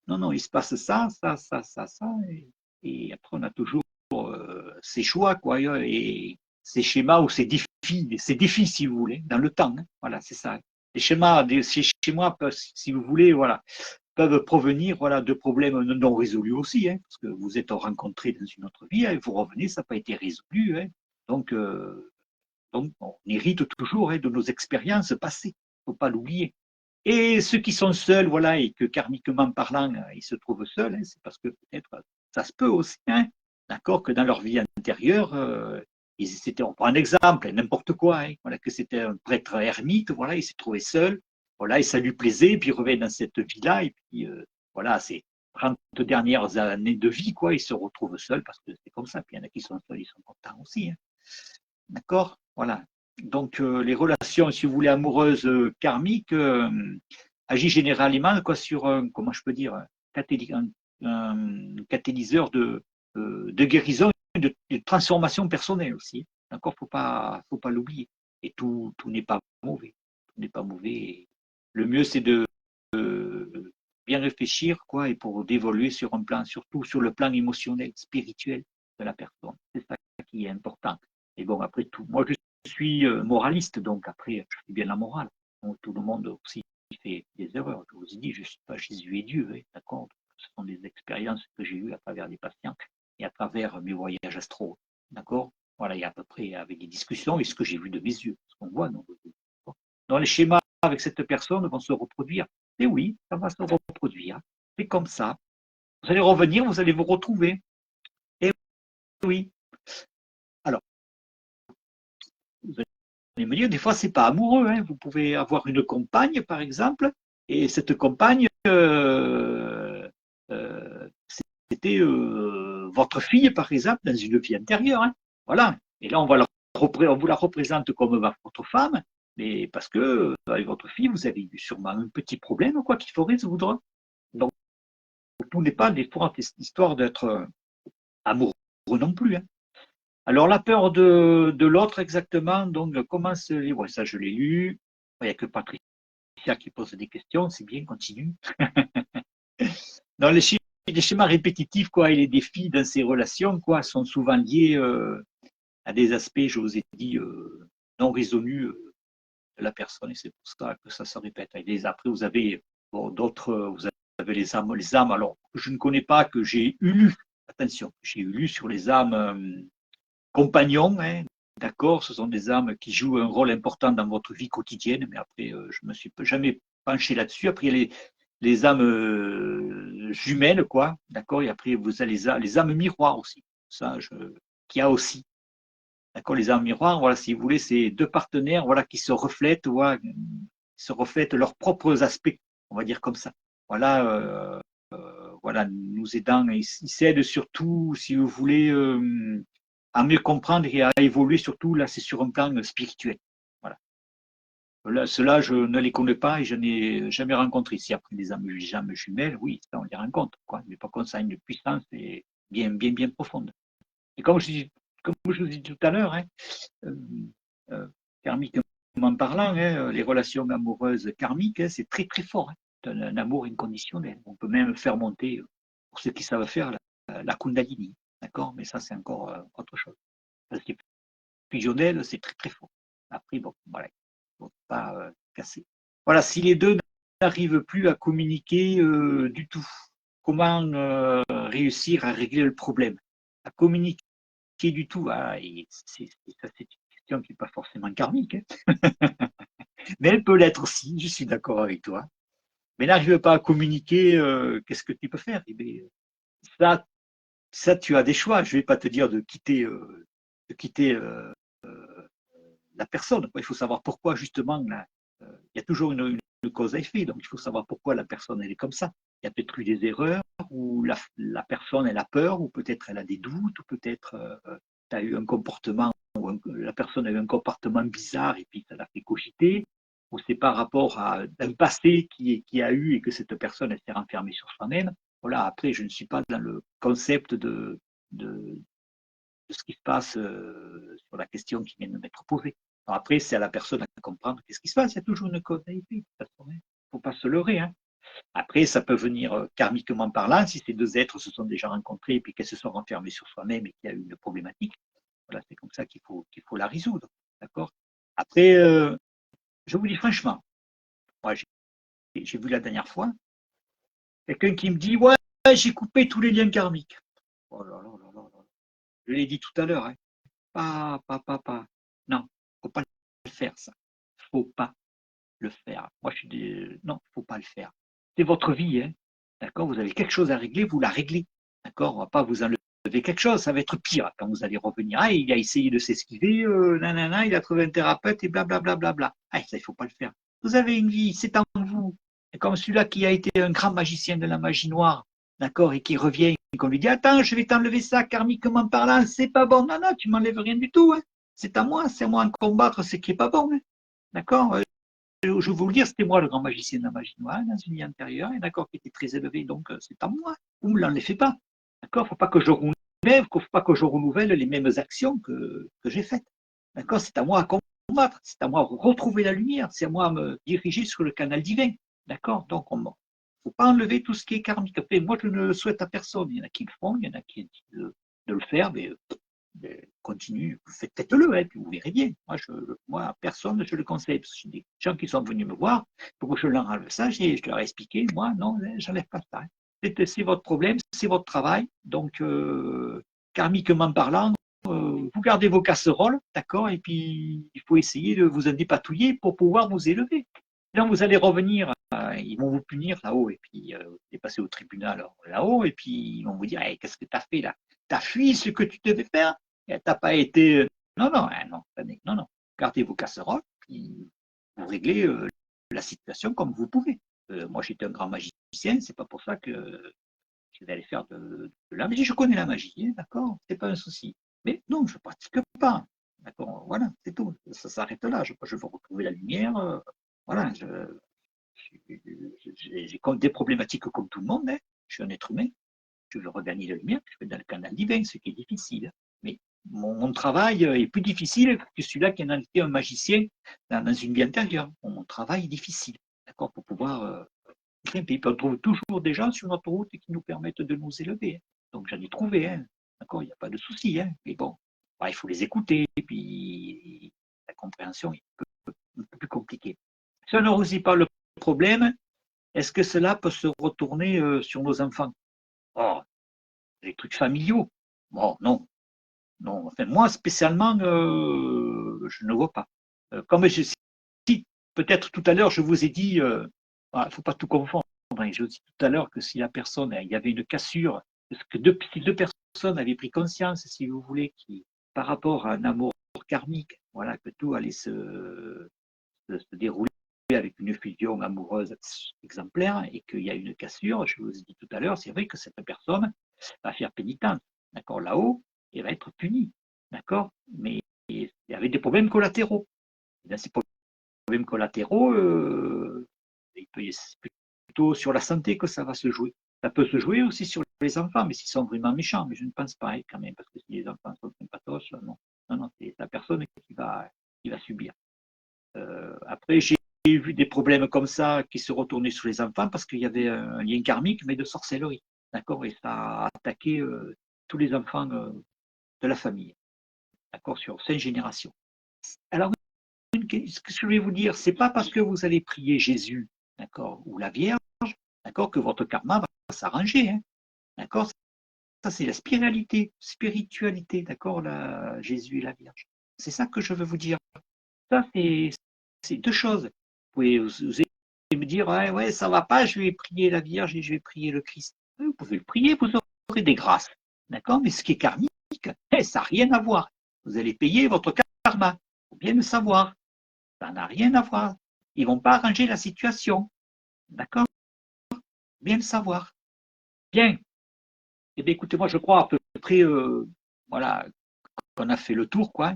non, non, il se passe ça, et après on a toujours ces choix, quoi, et ces schémas ou ces défis, si vous voulez, dans le temps. Hein, voilà, c'est ça. Les schémas, chez moi, si vous voulez, voilà, peuvent provenir voilà, de problèmes non résolus aussi, hein, parce que vous êtes rencontrés dans une autre vie, hein, vous revenez, ça n'a pas été résolu. Hein, donc, donc, on hérite toujours hein, de nos expériences passées, il ne faut pas l'oublier. Et ceux qui sont seuls, voilà, et que karmiquement parlant, ils se trouvent seuls, hein, c'est parce que peut-être ça se peut aussi, hein, d'accord, que dans leur vie antérieure, on prend un exemple, n'importe quoi, hein, voilà, que c'était un prêtre ermite, voilà, il s'est trouvé seul, voilà, et ça lui plaisait, puis il revient dans cette vie-là, et puis voilà, c'est 30 dernières années de vie, quoi, il se retrouve seul parce que c'est comme ça, puis il y en a qui sont seuls, ils sont contents aussi, hein, d'accord, voilà. Donc les relations, si vous voulez, amoureuses karmiques agissent généralement quoi, sur comment je peux dire, un catalyseur de guérison et de transformation personnelle aussi. D'accord, faut pas l'oublier. Et tout n'est pas mauvais. Tout n'est pas mauvais. Le mieux, c'est de bien réfléchir, quoi, et pour d'évoluer sur un plan, surtout sur le plan émotionnel, spirituel de la personne. C'est ça qui est important. Et bon, après tout, moi je suis moraliste, donc après, je fais bien la morale. Donc, tout le monde aussi fait des erreurs. Je vous ai dit, je ne suis pas Jésus et Dieu, hein, d'accord. Ce sont des expériences que j'ai eues à travers des patients et à travers mes voyages astraux, d'accord. Voilà, et à peu près avec des discussions et ce que j'ai vu de mes yeux, ce qu'on voit dans les schémas avec cette personne vont se reproduire. Et oui, ça va se reproduire. C'est comme ça. Vous allez revenir, vous allez vous retrouver. Et oui. Alors, vous allez me dire, des fois, c'est pas amoureux. Hein. Vous pouvez avoir une compagne, par exemple, et cette compagne, c'était votre fille, par exemple, dans une vie antérieure. Hein. Voilà. Et là, on vous la représente comme votre femme, mais parce que avec votre fille, vous avez eu sûrement un petit problème, quoi, qu'il faut résoudre. Donc, tout n'est pas des fois histoire d'être amoureux non plus. Hein. Alors, la peur de l'autre, exactement, donc, comment se livre? Ça, je l'ai lu. Il n'y a que Patricia qui pose des questions, c'est bien, continue. Dans les schémas répétitifs, quoi, et les défis dans ces relations, quoi, sont souvent liés à des aspects, je vous ai dit, non résolus de la personne, et c'est pour ça que ça se répète. Et après, vous avez bon, d'autres, vous avez les âmes, alors, que je ne connais pas, que j'ai eu lu, attention, j'ai eu lu sur les âmes compagnons, hein, d'accord, ce sont des âmes qui jouent un rôle important dans votre vie quotidienne, mais après, je ne me suis jamais penché là-dessus. Après, il y a les âmes jumelles, quoi, d'accord, et après, vous avez les âmes miroirs aussi, ça, qu'il y a aussi. D'accord, les âmes miroirs, voilà, si vous voulez, c'est deux partenaires, voilà, qui se reflètent, voilà, qui se reflètent leurs propres aspects, on va dire comme ça. Voilà, voilà, nous aidant, ils s'aident surtout, si vous voulez, à mieux comprendre et à évoluer, surtout, là, c'est sur un plan spirituel. Voilà. Là, ceux-là, je ne les connais pas et je n'ai jamais rencontré. Si après des âmes jumelles, oui, ça, on les rencontre, quoi. Mais par contre, ça a une puissance bien profonde. Et comme je vous ai dit tout à l'heure, hein, euh, euh, karmiquement parlant, hein, les relations amoureuses karmiques, hein, c'est très fort. Hein. C'est un amour inconditionnel. On peut même faire monter, pour ceux qui savent faire, la Kundalini. D'accord. Mais ça, c'est encore autre chose. Parce que fusionnel, c'est très fort. Après, bon, voilà, il ne faut pas casser. Voilà, si les deux n'arrivent plus à communiquer du tout, comment réussir à régler le problème? À communiquer du tout, ah, c'est une question qui n'est pas forcément karmique, hein. Mais elle peut l'être aussi, je suis d'accord avec toi. Mais n'arrive pas à communiquer, qu'est-ce que tu peux faire? Eh bien, ça, tu as des choix. Je ne vais pas te dire de quitter la personne. Il faut savoir pourquoi, justement, là, il y a toujours une cause à effet. Donc, il faut savoir pourquoi la personne, elle est comme ça. Il y a peut-être eu des erreurs, ou la personne, elle a peur, ou peut-être elle a des doutes, ou peut-être tu as eu un comportement, la personne a eu un comportement bizarre et puis ça l'a fait cogiter, ou c'est par rapport à un passé qui a eu et que cette personne, elle s'est renfermée sur soi-même. Voilà, après, je ne suis pas dans le concept de ce qui se passe sur la question qui vient de m'être posée. Alors après, c'est à la personne à comprendre qu'est-ce qui se passe. Il y a toujours une causalité. Il ne faut pas se leurrer. Hein. Après, ça peut venir karmiquement parlant, si ces deux êtres se sont déjà rencontrés et puis qu'elles se sont renfermées sur soi-même et qu'il y a eu une problématique. Voilà, c'est comme ça qu'il faut la résoudre. D'accord. Après, je vous dis franchement, moi, j'ai vu la dernière fois, Quelqu'un qui me dit, ouais, j'ai coupé tous les liens karmiques. Oh là là là là là. Je l'ai dit tout à l'heure, hein. Pas. Non, faut pas le faire, ça. Faut pas le faire. Moi, je suis des... Non, faut pas le faire. C'est votre vie, hein. D'accord? Vous avez quelque chose à régler, vous la réglez. D'accord? On va pas vous enlever quelque chose, ça va être pire quand vous allez revenir. Ah, il a essayé de s'esquiver, nanana, il a trouvé un thérapeute et blablabla. Bla, bla, bla. Ah, ça, il faut pas le faire. Vous avez une vie, c'est en vous. Et comme celui-là qui a été un grand magicien de la magie noire, d'accord, et qui revient, et qu'on lui dit, attends, je vais t'enlever ça, karmiquement parlant, c'est pas bon. Non, non, tu m'enlèves rien du tout, hein. C'est à moi de combattre ce qui est pas bon, hein. D'accord? Je vais vous le dire, c'était moi le grand magicien de la magie noire dans une vie antérieure, et d'accord, qui était très élevé, donc c'est à moi. Vous ne me l'enlevez pas. D'accord? Il ne faut pas que je renouvelle les mêmes actions que j'ai faites. D'accord? C'est à moi à combattre, c'est à moi à retrouver la lumière, c'est à moi à me diriger sur le canal divin. D'accord? Donc, il ne faut pas enlever tout ce qui est karmique. Après, moi, je ne le souhaite à personne. Il y en a qui le font, il y en a qui disent de le faire, mais continue, faites-le, hein, puis vous verrez bien. Moi, personne, je le conseille, parce que j'ai des gens qui sont venus me voir, pour que je leur enlève ça, je leur ai expliqué, moi, non, j'enlève pas ça. C'est votre problème, c'est votre travail, donc, karmiquement parlant, vous gardez vos casseroles, d'accord, et puis il faut essayer de vous en dépatouiller pour pouvoir vous élever. Là, vous allez revenir, ils vont vous punir là-haut, et puis vous allez passer au tribunal là-haut, et puis ils vont vous dire, hey, qu'est-ce que tu as fait là? Tu as fui ce que tu devais faire? T'as pas été. Non, non, hein, non, non, non. Gardez vos casseroles, puis vous réglez la situation comme vous pouvez. Moi, j'étais un grand magicien, c'est pas pour ça que je vais aller faire de la magie. Je connais la magie, hein, d'accord, c'est pas un souci. Mais non, je ne pratique pas. D'accord, voilà, c'est tout. Ça s'arrête là. Je veux retrouver la lumière. Voilà, j'ai des problématiques comme tout le monde, hein. Je suis un être humain. Je veux regagner la lumière, je vais dans le canal divin, ce qui est difficile. Mais mon travail est plus difficile que celui-là qui en a été un magicien dans une vie antérieure. Mon travail est difficile, d'accord, pour pouvoir grimper. On trouve toujours des gens sur notre route qui nous permettent de nous élever, hein. Donc j'en ai trouvé, hein. D'accord, il n'y a pas de souci, hein. Mais bon, bah, il faut les écouter, et puis la compréhension est un peu plus compliquée. Si on ne réussit pas le problème, est-ce que cela peut se retourner sur nos enfants? Oh, les trucs familiaux. Bon, non, non. Enfin, moi, spécialement, je ne vois pas. Comme je si, peut-être tout à l'heure, je vous ai dit, il ne faut pas tout confondre, hein. Je vous ai dit tout à l'heure que si la personne, il y avait une cassure, que si deux personnes avaient pris conscience, si vous voulez, par rapport à un amour karmique, voilà, que tout allait se dérouler avec une fusion amoureuse exemplaire et qu'il y a une cassure, je vous ai dit tout à l'heure, c'est vrai que cette personne va faire pénitence, d'accord, là-haut, et va être punie, d'accord, mais il y avait des problèmes collatéraux. Et dans ces problèmes collatéraux, c'est plutôt sur la santé que ça va se jouer. Ça peut se jouer aussi sur les enfants, mais s'ils sont vraiment méchants, mais je ne pense pas, hein, quand même, parce que si les enfants sont sympatoches, non, non, non, c'est la personne qui va subir. Après, j'ai vu des problèmes comme ça qui se retournaient sur les enfants parce qu'il y avait un lien karmique, mais de sorcellerie. D'accord. Et ça a attaqué tous les enfants de la famille. D'accord. Sur 5 générations. Alors, ce que je vais vous dire, c'est pas parce que vous allez prier Jésus, d'accord, ou la Vierge, d'accord, que votre karma va s'arranger, hein. D'accord. Ça, c'est la spiritualité, d'accord, Jésus et la Vierge. C'est ça que je veux vous dire. Ça, c'est deux choses. Vous pouvez vous me dire, ouais, ouais, ça va pas, je vais prier la Vierge et je vais prier le Christ. Vous pouvez le prier, vous aurez des grâces. D'accord? Mais ce qui est karmique, ça n'a rien à voir. Vous allez payer votre karma. Il faut bien le savoir. Ça n'a rien à voir. Ils ne vont pas arranger la situation. D'accord? Bien le savoir. Bien. Eh bien, écoutez, moi, je crois à peu près, voilà, qu'on a fait le tour, quoi.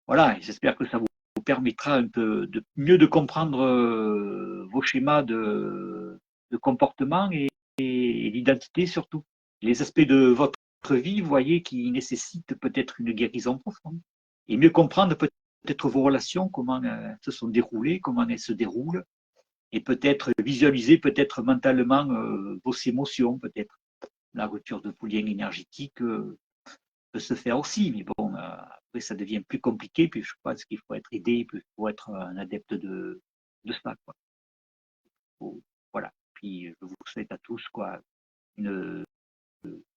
Voilà, j'espère que ça vous permettra un peu de mieux de comprendre vos schémas de comportement et d'identité surtout. Les aspects de votre vie, vous voyez, qui nécessitent peut-être une guérison profonde. Et mieux comprendre peut-être vos relations, comment elles se sont déroulées, comment elles se déroulent, et peut-être visualiser peut-être mentalement vos émotions, peut-être. La rupture de vos liens énergétiques peut se faire aussi, mais bon, après ça devient plus compliqué, puis je pense qu'il faut être aidé, il faut être un adepte de ça, quoi. Voilà. puis je vous souhaite à tous quoi, une,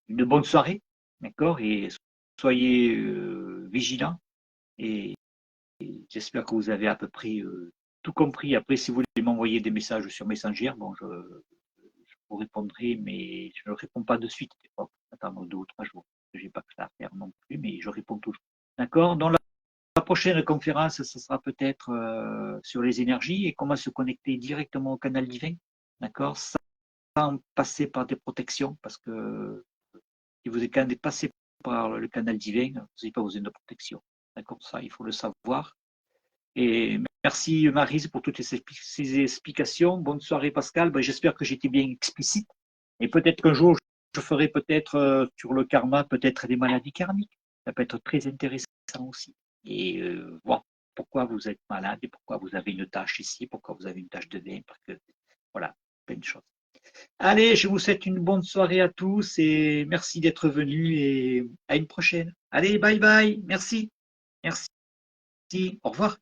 une bonne soirée, d'accord? Et soyez vigilants. Et j'espère que vous avez à peu près tout compris. Après, si vous voulez m'envoyer des messages sur Messenger, bon, je vous répondrai, mais je ne réponds pas de suite. Il faut attendre 2 ou 3 jours. Je n'ai pas que ça à faire non plus, mais je réponds toujours. D'accord? Donc, la prochaine conférence, ce sera peut-être sur les énergies et comment se connecter directement au canal divin. D'accord? Sans passer par des protections, parce que si vous êtes passé par le canal divin, vous n'avez pas besoin de protection. D'accord? Ça, il faut le savoir. Et merci Maryse pour toutes ces explications. Bonne soirée Pascal. Ben, j'espère que j'étais bien explicite. Et peut-être qu'un jour, je ferai peut-être sur le karma, peut-être des maladies karmiques. Ça peut être très intéressant aussi. Et voir pourquoi vous êtes malade et pourquoi vous avez une tâche ici, pourquoi vous avez une tâche de bain. Parce que, voilà, plein de choses. Allez, je vous souhaite une bonne soirée à tous et merci d'être venus et à une prochaine. Allez, bye bye. Merci. Merci. Au revoir.